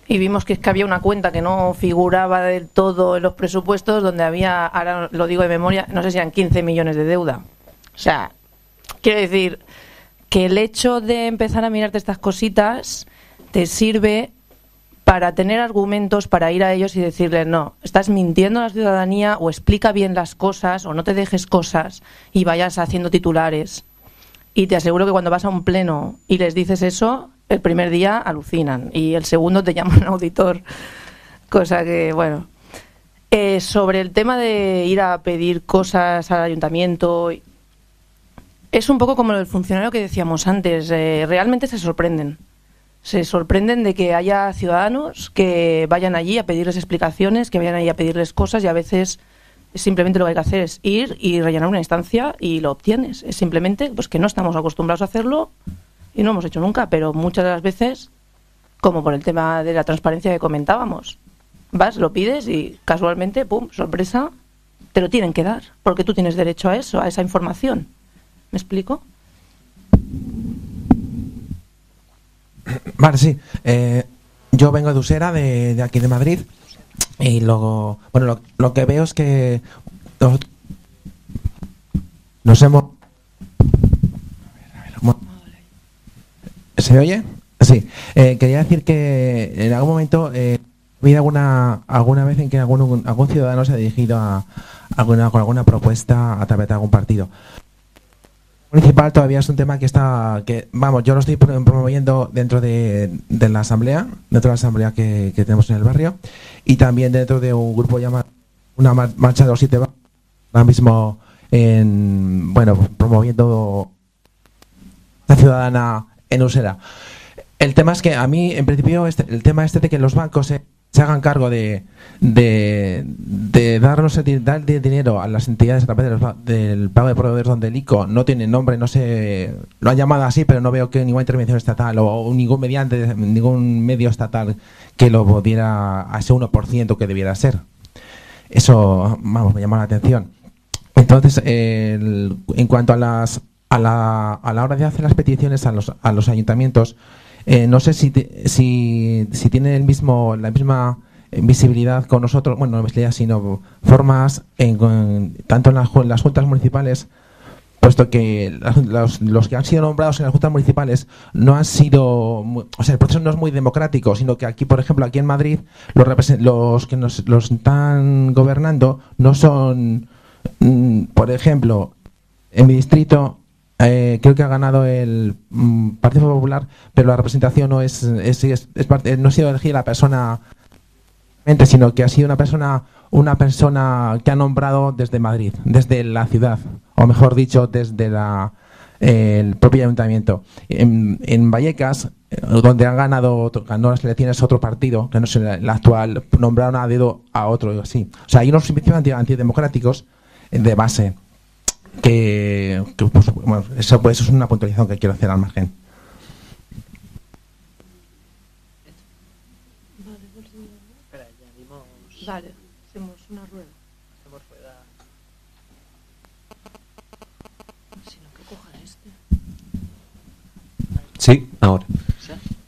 y vimos que es que había una cuenta que no figuraba del todo en los presupuestos, donde había, ahora lo digo de memoria, no sé si eran 15 millones de deuda. O sea, quiero decir que el hecho de empezar a mirarte estas cositas te sirve para tener argumentos para ir a ellos y decirles: no, estás mintiendo a la ciudadanía, o explica bien las cosas, o no te dejes cosas y vayas haciendo titulares. Y te aseguro que cuando vas a un pleno y les dices eso, el primer día alucinan y el segundo te llaman auditor. Cosa que, bueno. Sobre el tema de ir a pedir cosas al ayuntamiento, es un poco como el funcionario que decíamos antes. Realmente se sorprenden. Se sorprenden de que haya ciudadanos que vayan allí a pedirles explicaciones, que vayan allí a pedirles cosas, y a veces simplemente lo que hay que hacer es ir y rellenar una instancia y lo obtienes. Es simplemente pues que no estamos acostumbrados a hacerlo y no hemos hecho nunca, pero muchas de las veces, como por el tema de la transparencia que comentábamos, vas, lo pides y casualmente, pum, sorpresa, te lo tienen que dar, porque tú tienes derecho a eso, a esa información. ¿Me explico? Vale, sí. Yo vengo de Usera, de aquí de Madrid, y luego, bueno, lo que veo es que nos hemos... ¿Se oye? Sí. Quería decir que en algún momento ha habido alguna vez en que algún ciudadano se ha dirigido con alguna propuesta a través de algún partido municipal. Todavía es un tema vamos, yo lo estoy promoviendo dentro de la asamblea, que tenemos en el barrio, y también dentro de un grupo llamado una marcha de los 7 barrios, ahora mismo promoviendo la ciudadana en euskera. El tema es que a mí, en principio, el tema de que los bancos se hagan cargo de dar dinero a las entidades a través del pago de proveedores, donde el ICO no tiene nombre, no sé, lo han llamado así, pero no veo que ninguna intervención estatal o ningún medio estatal que lo diera a ese 1% que debiera ser. Eso, vamos, me llama la atención. Entonces, en cuanto a la hora de hacer las peticiones a los ayuntamientos, no sé si tienen la misma visibilidad con nosotros, bueno, no visibilidad, sino formas tanto en las juntas municipales, puesto que los que han sido nombrados en las juntas municipales no han sido, o sea, el proceso no es muy democrático, sino que aquí, por ejemplo, aquí en Madrid, los que los están gobernando no son, por ejemplo, en mi distrito, creo que ha ganado el Partido Popular, pero la representación no es parte, no ha sido elegida la persona, sino que ha sido una persona que ha nombrado desde Madrid, desde la ciudad, o mejor dicho, desde el propio ayuntamiento. En Vallecas, donde ganó las elecciones otro partido, que no es el actual, nombraron a dedo a otro, así. O sea, hay unos principios antidemocráticos de base. Bueno, eso es una puntualización que quiero hacer al margen. Vale, hacemos una rueda. Si no, que coja este. Sí, ahora.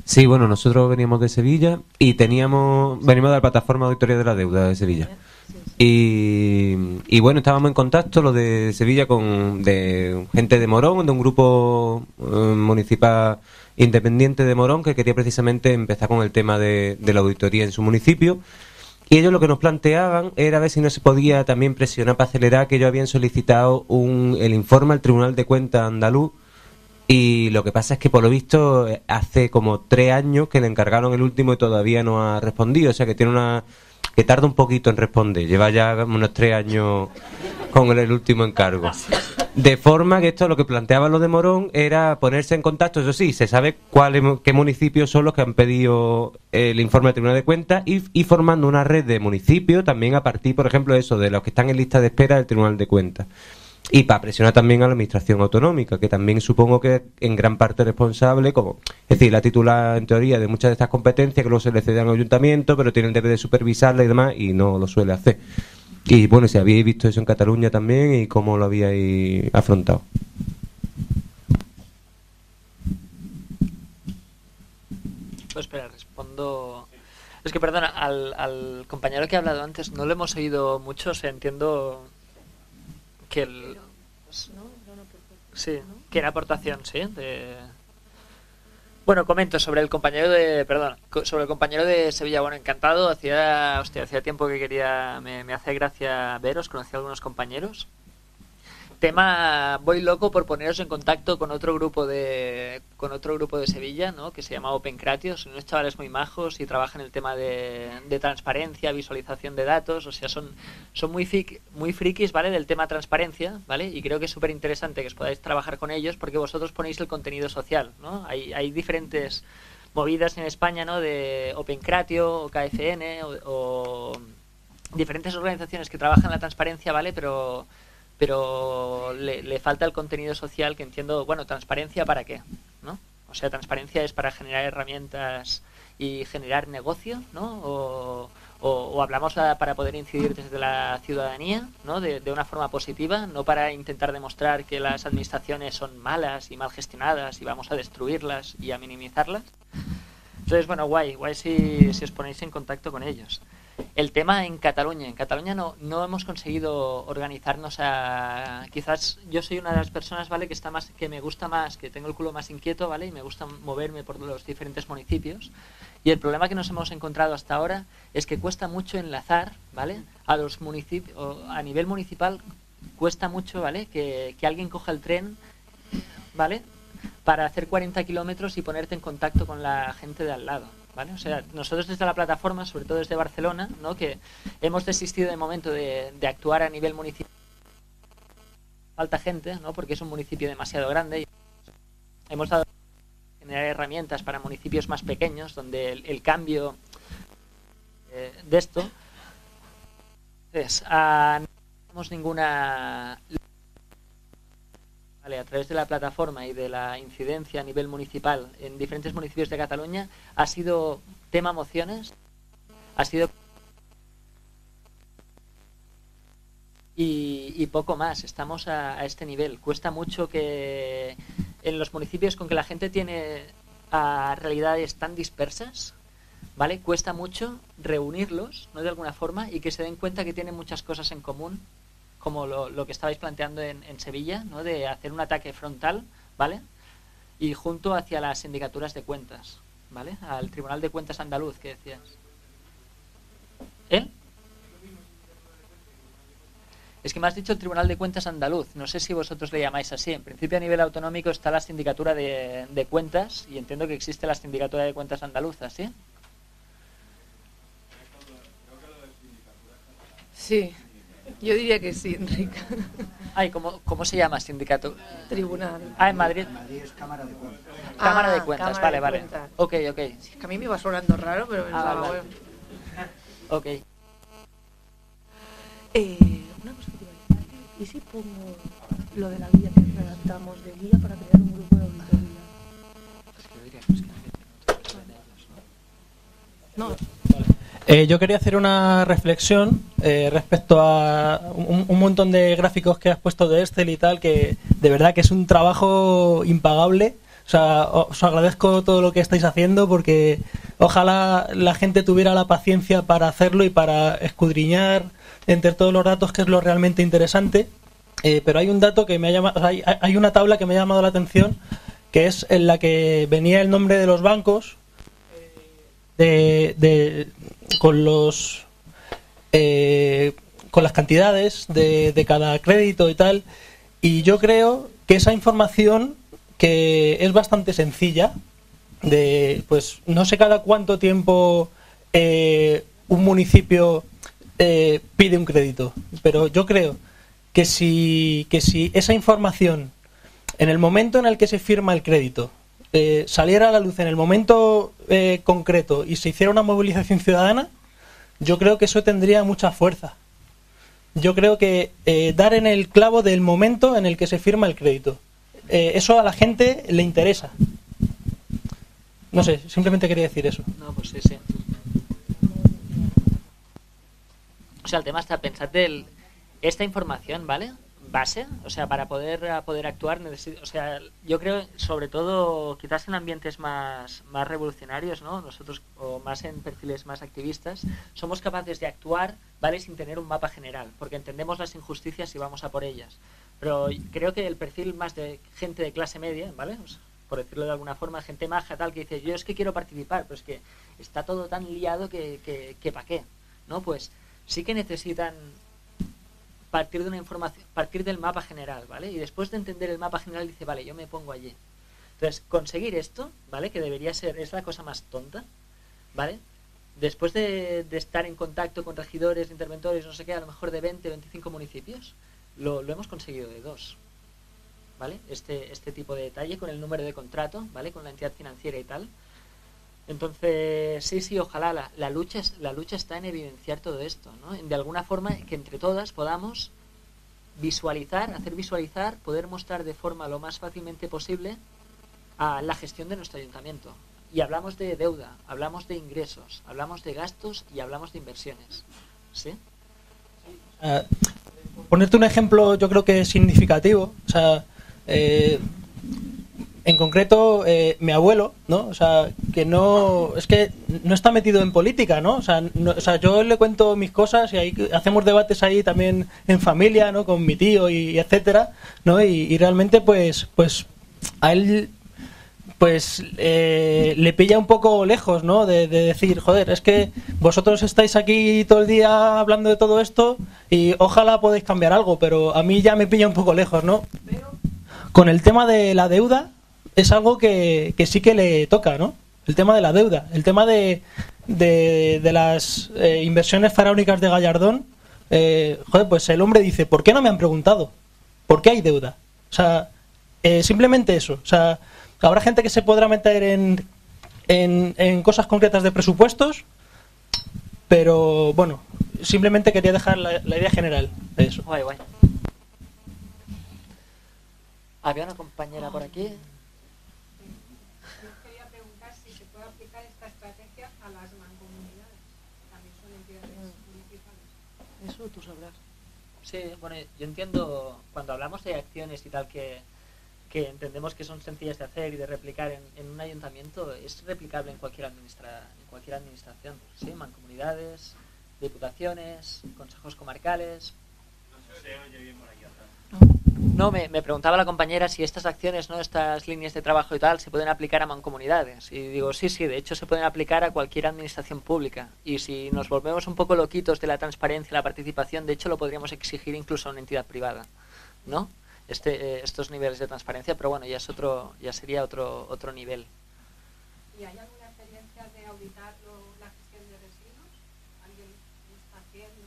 Sí, bueno, nosotros veníamos de Sevilla y venimos de la plataforma Auditoría de la Deuda de Sevilla. Y bueno, estábamos en contacto, los de Sevilla, de gente de Morón, de un grupo municipal independiente de Morón, que quería precisamente empezar con el tema de la auditoría en su municipio. Y ellos lo que nos planteaban era ver si no se podía también presionar para acelerar, que ellos habían solicitado el informe al Tribunal de Cuentas andaluz. Y lo que pasa es que, por lo visto, hace como 3 años que le encargaron el último y todavía no ha respondido. O sea, que que tarda un poquito en responder. Lleva ya unos 3 años con el último encargo. De forma que esto, lo que planteaban los de Morón, era ponerse en contacto. Eso sí, se sabe qué municipios son los que han pedido el informe del Tribunal de Cuentas y formando una red de municipios también a partir, por ejemplo, de los que están en lista de espera del Tribunal de Cuentas. Y para presionar también a la administración autonómica, que también supongo que es en gran parte responsable, es decir, la titular en teoría de muchas de estas competencias, que luego se le ceden al ayuntamiento, pero tiene el deber de supervisarla y demás, y no lo suele hacer. Y bueno, si habíais visto eso en Cataluña también y cómo lo habíais afrontado. Pues espera, respondo. Es que, perdona, al compañero que ha hablado antes no lo hemos oído mucho, o sea, entiendo que sí, que era aportación, sí, bueno, comento sobre el compañero de Sevilla. Bueno, encantado, hacía tiempo que me hace gracia veros, conocí a algunos compañeros. Voy loco por poneros en contacto con otro grupo de Sevilla, ¿no? Que se llama Opencratio. Son unos chavales muy majos y trabajan el tema de transparencia, visualización de datos. O sea, son muy frikis, ¿vale? Del tema transparencia, ¿vale? Y creo que es súper interesante que os podáis trabajar con ellos porque vosotros ponéis el contenido social, ¿no? Hay diferentes movidas en España, ¿no? De Opencratio o KFN o diferentes organizaciones que trabajan la transparencia, ¿vale? Pero le falta el contenido social, que entiendo, bueno, transparencia ¿para qué? ¿No? O sea, transparencia es para generar herramientas y generar negocio, ¿no? O hablamos para poder incidir desde la ciudadanía, ¿no? De una forma positiva, no para intentar demostrar que las administraciones son malas y mal gestionadas y vamos a destruirlas y a minimizarlas. Entonces, bueno, guay si os ponéis en contacto con ellos. El tema en Cataluña no hemos conseguido organizarnos quizás yo soy una de las personas, ¿vale? Que me gusta más, que tengo el culo más inquieto, ¿vale? Y me gusta moverme por los diferentes municipios. Y el problema que nos hemos encontrado hasta ahora es que cuesta mucho enlazar, ¿vale? A los municipios, a nivel municipal cuesta mucho, ¿vale? Que alguien coja el tren, ¿vale? Para hacer 40 kilómetros y ponerte en contacto con la gente de al lado, ¿vale? O sea, nosotros desde la plataforma, sobre todo desde Barcelona, ¿no? Que hemos desistido de momento de actuar a nivel municipal. Falta gente, ¿no? Porque es un municipio demasiado grande. Y hemos dado generar herramientas para municipios más pequeños, donde el cambio de esto es, no tenemos ninguna... Vale, a través de la plataforma y de la incidencia a nivel municipal en diferentes municipios de Cataluña, ha sido tema mociones, ha sido... Y poco más, estamos a este nivel. Cuesta mucho que en los municipios con que la gente tiene realidades tan dispersas, ¿vale? Cuesta mucho reunirlos, ¿no?, de alguna forma, y que se den cuenta que tienen muchas cosas en común, como lo que estabais planteando en Sevilla, ¿no?, de hacer un ataque frontal, ¿vale?, y junto hacia las sindicaturas de cuentas, ¿vale?, al Tribunal de Cuentas andaluz, que decías. ¿Él? Es que me has dicho el Tribunal de Cuentas andaluz. No sé si vosotros le llamáis así. En principio, a nivel autonómico está la Sindicatura de Cuentas, y entiendo que existe la Sindicatura de Cuentas andaluza, ¿sí? Sí, yo diría que sí, Enrique. Ay, ¿cómo se llama sindicato? Tribunal. Ah, en Madrid. En Madrid es Cámara de Cuentas. Cámara de Cuentas, Cámara de vale. Cuentas. Ok. Sí, es que a mí me iba sonando raro, pero pensaba, vale. bueno. Ok. Una cosa que te iba a decir, ¿y si pongo lo de la guía que redactamos de guía para crear un grupo de auditoría? No. Yo quería hacer una reflexión respecto a un montón de gráficos que has puesto de Excel y tal, que de verdad que es un trabajo impagable. O sea, os agradezco todo lo que estáis haciendo, porque ojalá la gente tuviera la paciencia para hacerlo y para escudriñar entre todos los datos, que es lo realmente interesante. Pero hay un dato que me ha llamado, o sea, hay una tabla que me ha llamado la atención, que es en la que venía el nombre de los bancos con las cantidades de cada crédito y tal. Y yo creo que esa información, que es bastante sencilla, pues no sé cada cuánto tiempo un municipio pide un crédito, pero yo creo que si esa información, en el momento en el que se firma el crédito, saliera a la luz en el momento concreto y se hiciera una movilización ciudadana, yo creo que eso tendría mucha fuerza. Yo creo que dar en el clavo del momento en el que se firma el crédito, eso a la gente le interesa. No sé, simplemente quería decir eso. No, pues sí. O sea, el tema está, pensad esta información, ¿vale?, base, o sea, para poder actuar, o sea, yo creo, sobre todo, quizás en ambientes más revolucionarios, ¿no?, nosotros, o más en perfiles más activistas, somos capaces de actuar, ¿vale?, sin tener un mapa general, porque entendemos las injusticias y vamos a por ellas. Pero creo que el perfil más de gente de clase media, ¿vale?, o sea, por decirlo de alguna forma, gente maja, tal, que dice, yo es que quiero participar, pero es que está todo tan liado que ¿para qué?, ¿no? Pues sí que necesitan partir de una información, partir del mapa general, ¿vale? Y después de entender el mapa general dice, vale, yo me pongo allí. Entonces, conseguir esto, ¿vale?, que debería ser, es la cosa más tonta, ¿vale?, después de estar en contacto con regidores, interventores, no sé qué, a lo mejor de 20, 25 municipios, lo hemos conseguido de 2, ¿vale? Este tipo de detalle con el número de contrato, ¿vale?, con la entidad financiera y tal. Entonces, sí, ojalá la lucha está en evidenciar todo esto, ¿no?, de alguna forma que entre todas podamos hacer visualizar, poder mostrar de forma lo más fácilmente posible a la gestión de nuestro ayuntamiento. Y hablamos de deuda, hablamos de ingresos, hablamos de gastos y hablamos de inversiones, ¿sí? Ponerte un ejemplo, yo creo que es significativo. O sea, en concreto, mi abuelo, ¿no? O sea, que no está metido en política, ¿no? O sea, yo le cuento mis cosas y ahí hacemos debates ahí también en familia, ¿no?, con mi tío y etcétera, ¿no? Y realmente, pues a él, pues le pilla un poco lejos, ¿no?, de decir, joder, es que vosotros estáis aquí todo el día hablando de todo esto y ojalá podáis cambiar algo, pero a mí ya me pilla un poco lejos, ¿no? Pero con el tema de la deuda es algo que sí que le toca, ¿no? El tema de la deuda, el tema de las inversiones faraónicas de Gallardón. Joder, pues el hombre dice, ¿por qué no me han preguntado? ¿Por qué hay deuda? O sea, simplemente eso. O sea, Habrá gente que se podrá meter en cosas concretas de presupuestos, pero bueno, simplemente quería dejar la idea general de eso. Guay. Había una compañera por aquí. Quería preguntar si se puede aplicar esta estrategia a las mancomunidades. También son entidades municipales. Eso tú sabrás. Sí, bueno, yo entiendo, cuando hablamos de acciones y tal que entendemos que son sencillas de hacer y de replicar en un ayuntamiento, es replicable en cualquier administración. Sí, mancomunidades, diputaciones, consejos comarcales. No se oye bien por aquí atrás. No, me preguntaba la compañera si estas acciones, ¿no?, estas líneas de trabajo y tal, se pueden aplicar a mancomunidades. Y digo, sí, de hecho se pueden aplicar a cualquier administración pública. Y si nos volvemos un poco loquitos de la transparencia y la participación, de hecho lo podríamos exigir incluso a una entidad privada, ¿no? Estos niveles de transparencia, pero bueno, ya sería otro nivel. ¿Y hay alguna experiencia de auditar la gestión de residuos? ¿Alguien lo está haciendo?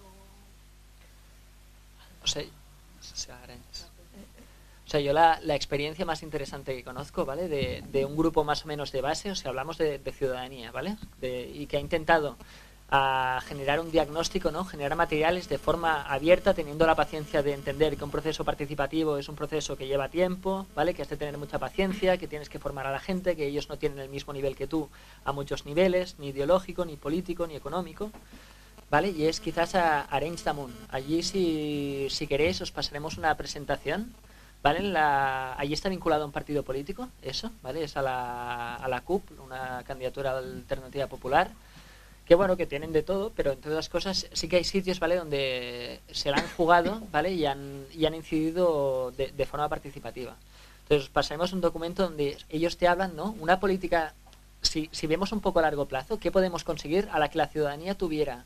No sé, o sea, yo la experiencia más interesante que conozco, ¿vale? De un grupo más o menos de base, o sea, hablamos de ciudadanía, ¿vale? Y que ha intentado generar un diagnóstico, ¿no? Generar materiales de forma abierta, teniendo la paciencia de entender que un proceso participativo es un proceso que lleva tiempo, ¿vale? Que has de tener mucha paciencia, que tienes que formar a la gente, que ellos no tienen el mismo nivel que tú a muchos niveles, ni ideológico, ni político, ni económico, ¿vale? Y es quizás a Arenys de Munt. Allí, si queréis, os pasaremos una presentación, ¿vale? Allí está vinculado a un partido político, eso, ¿vale? Es a la CUP, una candidatura alternativa popular, que bueno, que tienen de todo, pero entre otras cosas sí que hay sitios, ¿vale?, donde se la han jugado, ¿vale?, y han incidido de forma participativa. Entonces pasaremos un documento donde ellos te hablan, ¿no?, una política, si vemos un poco a largo plazo, ¿qué podemos conseguir a la que la ciudadanía tuviera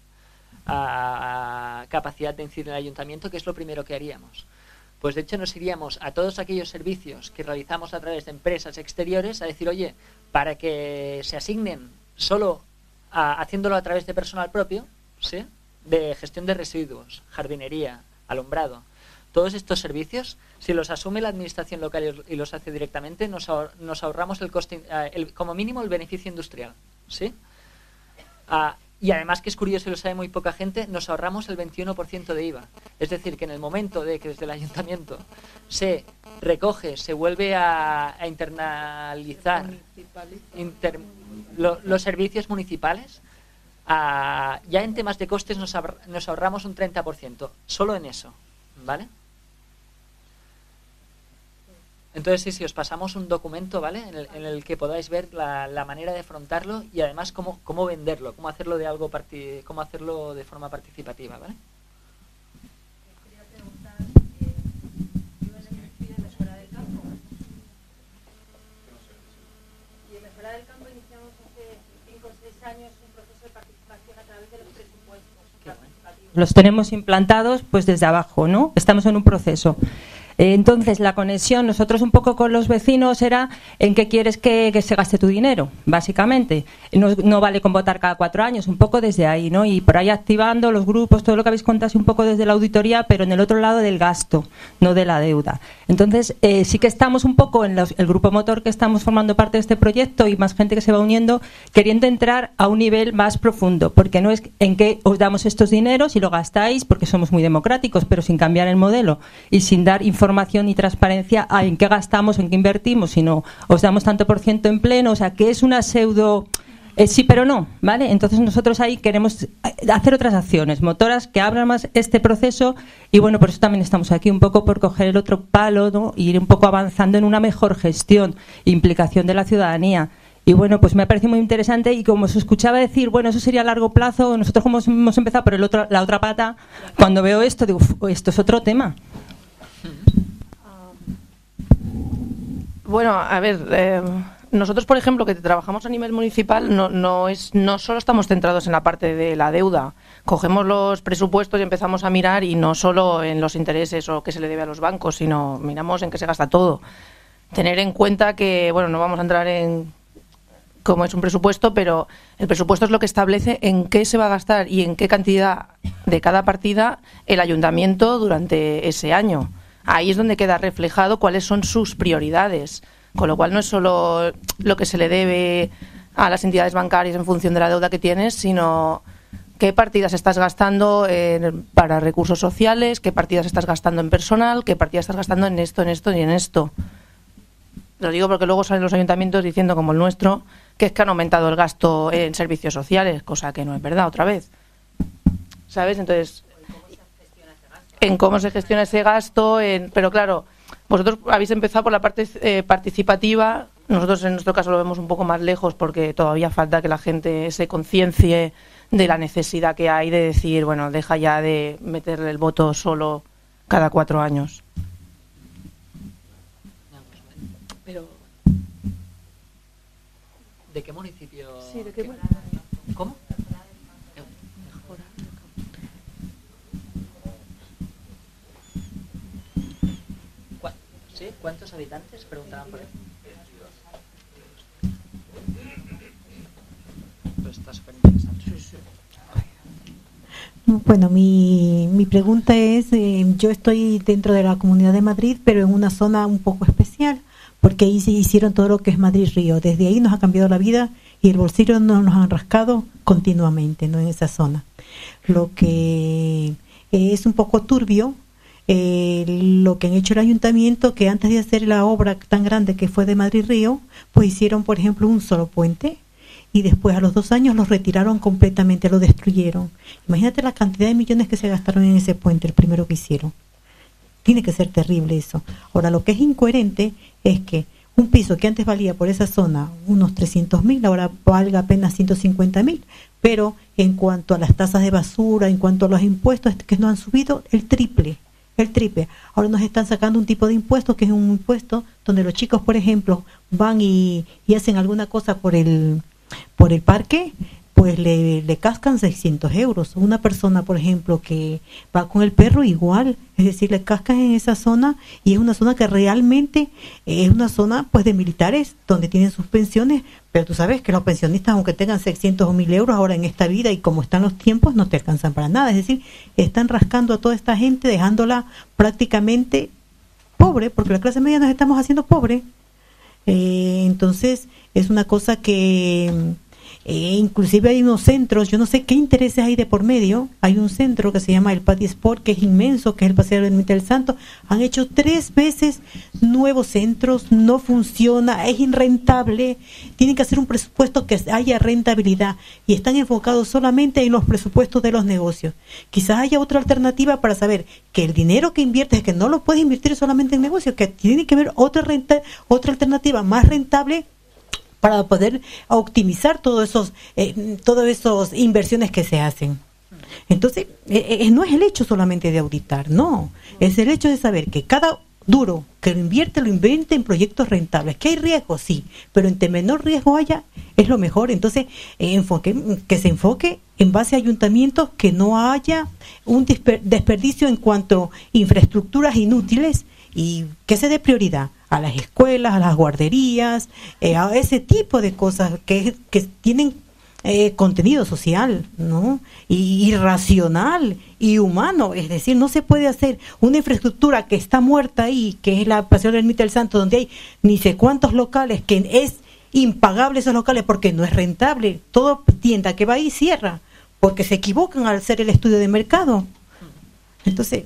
capacidad de incidir en el ayuntamiento? ¿Qué es lo primero que haríamos? Pues de hecho nos iríamos a todos aquellos servicios que realizamos a través de empresas exteriores a decir, oye, para que se asignen solo haciéndolo a través de personal propio, ¿sí?, de gestión de residuos, jardinería, alumbrado, todos estos servicios, si los asume la administración local y los hace directamente, nos ahorramos el coste, como mínimo el beneficio industrial, ¿sí? Y además, que es curioso y lo sabe muy poca gente, nos ahorramos el 21% de IVA. Es decir, que en el momento de que desde el ayuntamiento se recoge, se vuelve a internalizar los servicios municipales, ya en temas de costes nos ahorramos un 30%, solo en eso, ¿vale? Entonces sí, os pasamos un documento, ¿vale?, en el que podáis ver la manera de afrontarlo y además cómo venderlo, cómo hacerlo cómo hacerlo de forma participativa, ¿vale? Quería preguntar, ¿vives en Mejora del Campo? Y en Mejora del Campo iniciamos hace 5 o 6 años un proceso de participación a través de los presupuestos participativos. Los tenemos implantados pues desde abajo, ¿no? Estamos en un proceso. Entonces, la conexión, nosotros un poco con los vecinos era en qué quieres que se gaste tu dinero, básicamente. No vale con votar cada 4 años, un poco desde ahí, ¿no? Y por ahí activando los grupos, todo lo que habéis contado así un poco desde la auditoría, pero en el otro lado del gasto, no de la deuda. Entonces, sí que estamos un poco en el grupo motor que estamos formando parte de este proyecto y más gente que se va uniendo, queriendo entrar a un nivel más profundo, porque no es en qué os damos estos dineros y lo gastáis, porque somos muy democráticos, pero sin cambiar el modelo y sin dar información y transparencia a en qué gastamos, en qué invertimos, sino os damos tanto por ciento en pleno, o sea, que es una pseudo sí pero no, ¿vale? Entonces nosotros ahí queremos hacer otras acciones motoras que abran más este proceso y bueno, por eso también estamos aquí un poco por coger el otro palo, ¿no?, y ir un poco avanzando en una mejor gestión, implicación de la ciudadanía. Y bueno, pues me ha parecido muy interesante y como se escuchaba decir, bueno, eso sería a largo plazo, nosotros como hemos empezado por la otra pata, cuando veo esto digo, esto es otro tema. Bueno, a ver, nosotros, por ejemplo, que trabajamos a nivel municipal, no solo estamos centrados en la parte de la deuda. Cogemos los presupuestos y empezamos a mirar, y no solo en los intereses o qué se le debe a los bancos, sino miramos en qué se gasta todo. Tener en cuenta que, bueno, no vamos a entrar en cómo es un presupuesto, pero el presupuesto es lo que establece en qué se va a gastar y en qué cantidad de cada partida el ayuntamiento durante ese año. Ahí es donde queda reflejado cuáles son sus prioridades. Con lo cual no es solo lo que se le debe a las entidades bancarias en función de la deuda que tienes, sino qué partidas estás gastando para recursos sociales, qué partidas estás gastando en personal, qué partidas estás gastando en esto y en esto. Lo digo porque luego salen los ayuntamientos diciendo, como el nuestro, que es que han aumentado el gasto en servicios sociales, cosa que no es verdad otra vez. ¿Sabes? Entonces, en cómo se gestiona ese gasto, pero claro, vosotros habéis empezado por la parte participativa. Nosotros en nuestro caso lo vemos un poco más lejos porque todavía falta que la gente se conciencie de la necesidad que hay de decir, bueno, deja ya de meterle el voto solo cada 4 años. Pero ¿de qué municipio? Sí, ¿de qué? ¿Cómo? ¿Sí? ¿Cuántos habitantes? Preguntaban por ahí. Pues está súper interesante. Bueno, mi pregunta es, yo estoy dentro de la Comunidad de Madrid, pero en una zona un poco especial, porque ahí se hicieron todo lo que es Madrid-Río. Desde ahí nos ha cambiado la vida y el bolsillo nos han rascado continuamente, ¿no? En esa zona. Lo que es un poco turbio, lo que han hecho el ayuntamiento, que antes de hacer la obra tan grande que fue de Madrid-Río, pues hicieron, por ejemplo, un solo puente. Y después a los 2 años los retiraron completamente, lo destruyeron. Imagínate la cantidad de millones que se gastaron en ese puente, el primero que hicieron. Tiene que ser terrible eso. Ahora, lo que es incoherente es que un piso que antes valía por esa zona unos 300.000, ahora valga apenas 150.000. Pero en cuanto a las tasas de basura, en cuanto a los impuestos, es que nos han subido el triple. Ahora nos están sacando un tipo de impuesto que es un impuesto donde los chicos, por ejemplo, van y hacen alguna cosa por el parque, pues le cascan 600 euros. Una persona, por ejemplo, que va con el perro, igual, es decir, le cascan en esa zona, y es una zona que realmente es una zona pues de militares, donde tienen sus pensiones, pero tú sabes que los pensionistas, aunque tengan 600 o 1.000 euros ahora en esta vida, y como están los tiempos, no te alcanzan para nada. Es decir, están rascando a toda esta gente, dejándola prácticamente pobre, porque la clase media nos estamos haciendo pobre. Entonces es una cosa que inclusive hay unos centros, yo no sé qué intereses hay de por medio. Hay un centro que se llama el Pati Sport, que es inmenso, que es el Paseo del Ermita del Santo. Han hecho 3 veces nuevos centros, no funciona, es irrentable. Tienen que hacer un presupuesto que haya rentabilidad, y están enfocados solamente en los presupuestos de los negocios. Quizás haya otra alternativa para saber que el dinero que inviertes, que no lo puedes invertir solamente en negocios, que tiene que haber otra alternativa más rentable para poder optimizar todas esas inversiones que se hacen. Entonces, no es el hecho solamente de auditar, no, es el hecho de saber que cada duro que lo invierte en proyectos rentables. ¿Que hay riesgo? Sí, pero entre menor riesgo haya, es lo mejor. Entonces, que se enfoque en base a ayuntamientos, que no haya un desperdicio en cuanto a infraestructuras inútiles, y que se dé prioridad a las escuelas, a las guarderías, a ese tipo de cosas que tienen contenido social, ¿no? Y racional y humano. Es decir, no se puede hacer una infraestructura que está muerta ahí, que es la Paseo del Ermita del Santo, donde hay ni sé cuántos locales, que es impagable esos locales porque no es rentable. Toda tienda que va ahí cierra porque se equivocan al hacer el estudio de mercado. Entonces,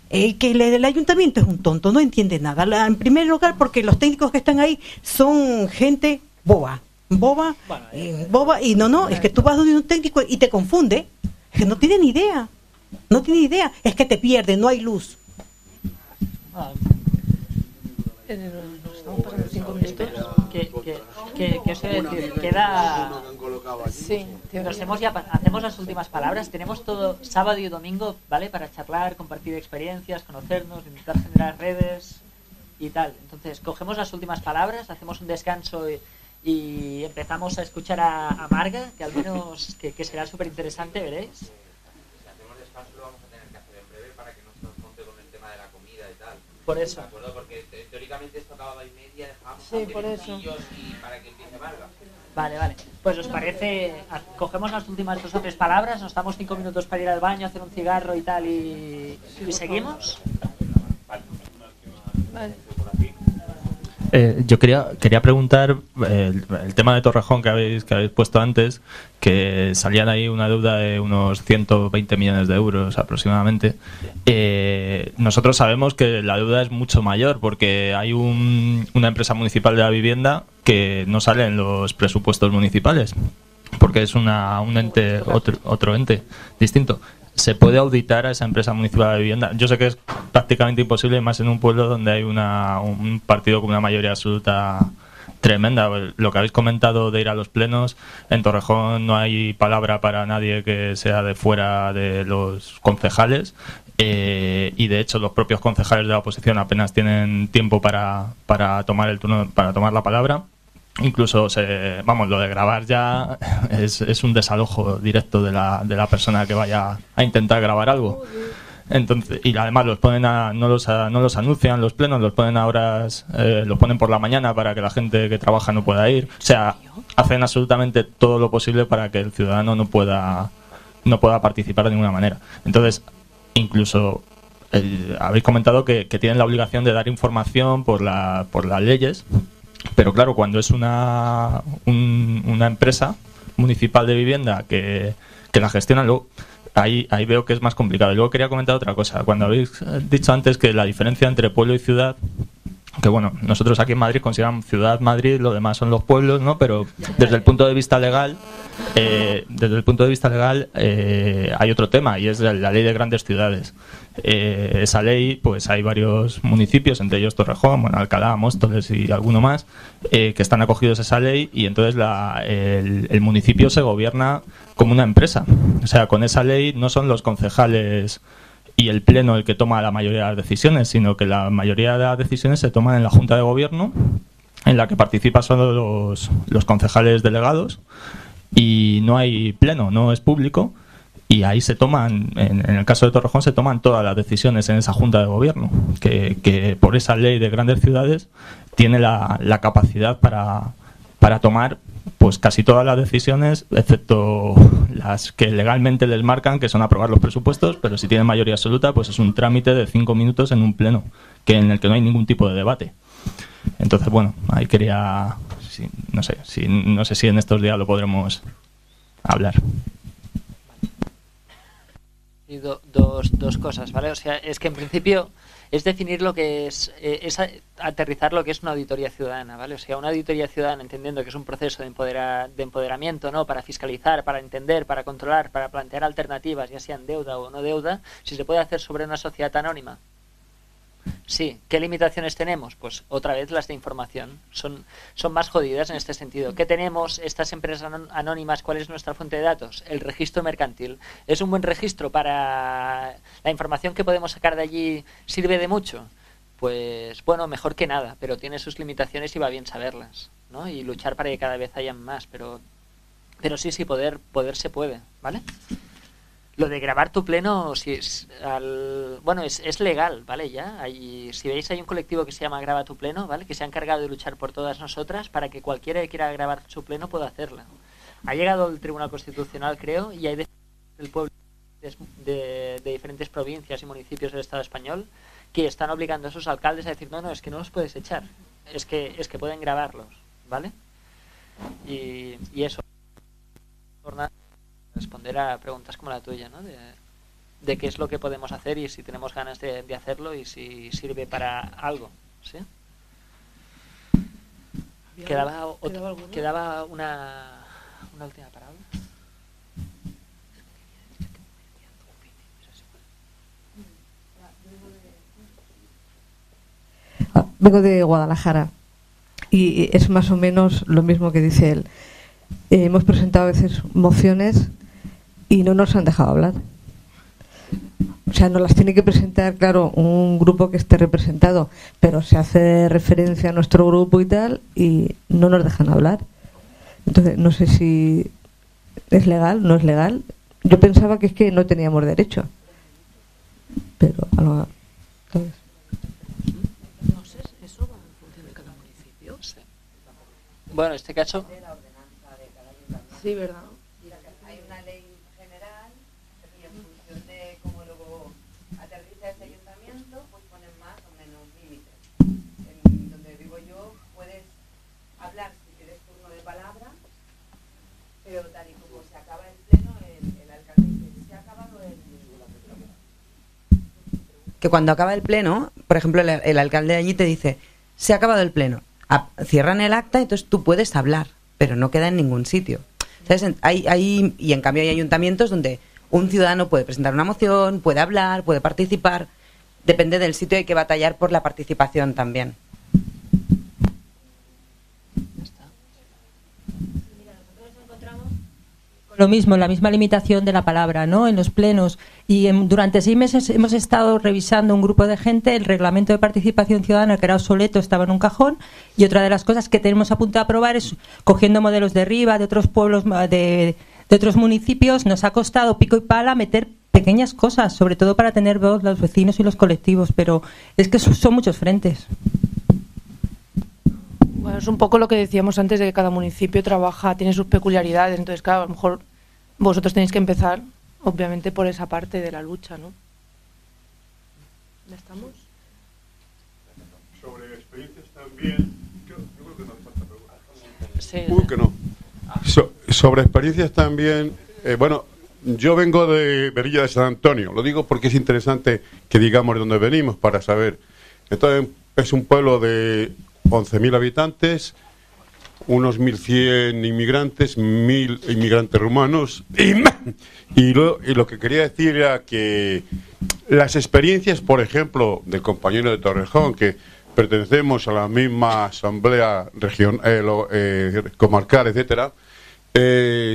que el ayuntamiento es un tonto, no entiende nada. En primer lugar, porque los técnicos que están ahí son gente boba, y no, es que tú vas donde un técnico y te confunde, es que no tiene ni idea, es que te pierde, no hay luz. Estamos pasando 5 minutos. Que os he de decir, queda... Sí, hacemos las últimas palabras. Tenemos todo sábado y domingo, ¿vale? Para charlar, compartir experiencias, conocernos, intentar generar redes y tal. Entonces, cogemos las últimas palabras, hacemos un descanso y empezamos a escuchar a Marga, que al menos que será súper interesante, veréis. Si hacemos descanso lo vamos a tener que hacer en breve para que no se nos monte con el tema de la comida y tal. Por eso. ¿De acuerdo? Porque teóricamente esto acaba a 2:30, dejamos por eso. y para que empiece Marga. Vale. Pues os parece, cogemos las últimas 2 o 3 palabras, nos damos 5 minutos para ir al baño, hacer un cigarro y tal, y seguimos. Vale. Yo quería preguntar el tema de Torrejón que habéis puesto antes, que salían ahí una deuda de unos 120 millones de euros aproximadamente. Nosotros sabemos que la deuda es mucho mayor porque hay una empresa municipal de la vivienda que no sale en los presupuestos municipales porque es un ente, otro ente distinto. ¿Se puede auditar a esa empresa municipal de vivienda? Yo sé que es prácticamente imposible, más en un pueblo donde hay un partido con una mayoría absoluta tremenda. Lo que habéis comentado de ir a los plenos, en Torrejón no hay palabra para nadie que sea de fuera de los concejales, y de hecho los propios concejales de la oposición apenas tienen tiempo para tomar el turno, para tomar la palabra. Incluso lo de grabar ya es un desalojo directo de la persona que vaya a intentar grabar algo. Entonces, y además los ponen no los anuncian los plenos, los ponen a horas, los ponen por la mañana para que la gente que trabaja no pueda ir. O sea, hacen absolutamente todo lo posible para que el ciudadano no pueda participar de ninguna manera. Entonces, incluso habéis comentado que tienen la obligación de dar información por las leyes. Pero claro, cuando es una empresa municipal de vivienda que la gestiona, luego ahí veo que es más complicado. Y luego quería comentar otra cosa. Cuando habéis dicho antes que la diferencia entre pueblo y ciudad, que bueno, nosotros aquí en Madrid consideramos ciudad Madrid, lo demás son los pueblos, ¿no? Pero desde el punto de vista legal, hay otro tema, y es la ley de grandes ciudades. Esa ley, pues hay varios municipios, entre ellos Torrejón, Alcalá, Móstoles y alguno más, que están acogidos a esa ley, y entonces el municipio se gobierna como una empresa. O sea, con esa ley no son los concejales y el pleno el que toma la mayoría de las decisiones, sino que la mayoría de las decisiones se toman en la Junta de Gobierno, en la que participan solo los concejales delegados, y no hay pleno, no es público, y ahí se toman, en el caso de Torrejón, se toman todas las decisiones en esa Junta de Gobierno, que por esa ley de grandes ciudades tiene la capacidad para tomar pues casi todas las decisiones, excepto las que legalmente les marcan, que son aprobar los presupuestos, pero si tienen mayoría absoluta, pues es un trámite de 5 minutos en un pleno, en el que no hay ningún tipo de debate. Entonces, bueno, ahí quería, no sé si en estos días lo podremos hablar. Y dos cosas, ¿vale? O sea, es que en principio es definir lo que es aterrizar lo que es una auditoría ciudadana, ¿vale? O sea, una auditoría ciudadana, entendiendo que es un proceso de empoderamiento, ¿no? Para fiscalizar, para entender, para controlar, para plantear alternativas, ya sean deuda o no deuda, si se puede hacer sobre una sociedad anónima. Sí. ¿Qué limitaciones tenemos? Pues otra vez las de información. Son más jodidas en este sentido. ¿Qué tenemos estas empresas anónimas? ¿Cuál es nuestra fuente de datos? El registro mercantil. ¿Es un buen registro para la información que podemos sacar de allí? ¿Sirve de mucho? Pues bueno, mejor que nada, pero tiene sus limitaciones y va bien saberlas, ¿no? Y luchar para que cada vez hayan más, pero sí, poder se puede, ¿vale? Lo de grabar tu pleno, si es es legal, ¿vale? Ya si veis, hay un colectivo que se llama Graba tu pleno, ¿vale? Que se ha encargado de luchar por todas nosotras para que cualquiera que quiera grabar su pleno pueda hacerla. Ha llegado el Tribunal Constitucional, creo, y hay del pueblo de diferentes provincias y municipios del Estado español que están obligando a sus alcaldes a decir no, es que no los puedes echar, es que pueden grabarlos, ¿vale? Y eso. Responder a preguntas como la tuya, ¿no? De qué es lo que podemos hacer y si tenemos ganas de hacerlo y si sirve para algo, ¿sí? Quedaba una última palabra. Vengo de Guadalajara y es más o menos lo mismo que dice él. Hemos presentado a veces mociones y no nos han dejado hablar. O sea, nos las tiene que presentar, claro, un grupo que esté representado, pero se hace referencia a nuestro grupo y tal, y no nos dejan hablar. Entonces, no sé si es legal, no es legal. Yo pensaba que es que no teníamos derecho. Pero, ¿sabes? No sé, eso va en función de cada municipio. Sí. Bueno, en este caso... Sí, ¿verdad? Hay una ley general y en función de cómo luego aterriza ese ayuntamiento, pues ponen más o menos límites. En donde vivo yo, que cuando acaba el pleno, por ejemplo, el alcalde de allí te dice, se ha acabado el pleno, cierran el acta, entonces tú puedes hablar, pero no queda en ningún sitio. ¿Sabes? Y en cambio hay ayuntamientos donde un ciudadano puede presentar una moción, puede hablar, puede participar, depende del sitio, hay que batallar por la participación también. Lo mismo, la misma limitación de la palabra, ¿no? En los plenos. Y durante 6 meses hemos estado revisando un grupo de gente el reglamento de participación ciudadana, que era obsoleto, estaba en un cajón. Y otra de las cosas que tenemos a punto de aprobar es, cogiendo modelos de Riva, de otros pueblos, de otros municipios, nos ha costado pico y pala meter pequeñas cosas, sobre todo para tener voz los vecinos y los colectivos. Pero es que son muchos frentes. Bueno, es un poco lo que decíamos antes de que cada municipio trabaja, tiene sus peculiaridades, entonces claro, a lo mejor vosotros tenéis que empezar, obviamente, por esa parte de la lucha, ¿no? ¿Ya estamos? Sobre experiencias también, yo creo que no falta preguntar. Sí. Que no. Sobre experiencias también, bueno, yo vengo de Berilla de San Antonio, lo digo porque es interesante que digamos de dónde venimos para saber. Entonces, es un pueblo de 11.000 habitantes, unos 1.100 inmigrantes, 1.000 inmigrantes rumanos. Y lo que quería decir era que las experiencias, por ejemplo, del compañero de Torrejón, que pertenecemos a la misma asamblea comarcal, etcétera,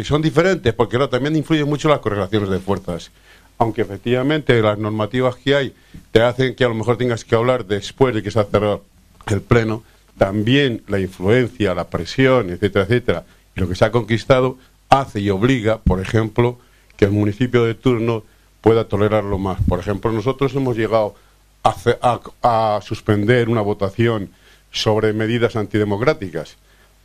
son diferentes porque también influyen mucho las correlaciones de fuerzas. Aunque efectivamente las normativas que hay te hacen que a lo mejor tengas que hablar después de que se ha cerrado el pleno, también la influencia, la presión, etcétera, etcétera, y lo que se ha conquistado hace y obliga, por ejemplo, que el municipio de turno pueda tolerarlo más. Por ejemplo, nosotros hemos llegado a suspender una votación sobre medidas antidemocráticas.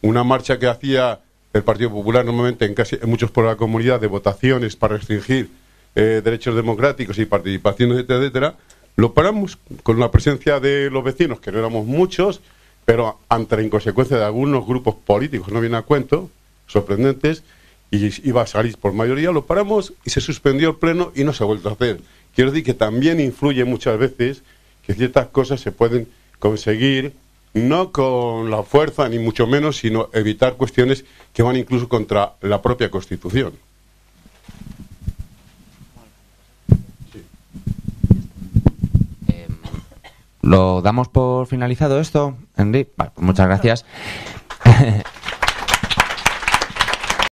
Una marcha que hacía el Partido Popular normalmente en muchos pueblos de la comunidad de votaciones para restringir derechos democráticos y participación, etcétera, etcétera, lo paramos con la presencia de los vecinos, que no éramos muchos, pero ante la inconsecuencia de algunos grupos políticos, no viene a cuento, sorprendentes, y iba a salir por mayoría, lo paramos y se suspendió el pleno y no se ha vuelto a hacer. Quiero decir que también influye muchas veces que ciertas cosas se pueden conseguir, no con la fuerza, ni mucho menos, sino evitar cuestiones que van incluso contra la propia Constitución. ¿Lo damos por finalizado esto, Henry? Vale, pues muchas gracias.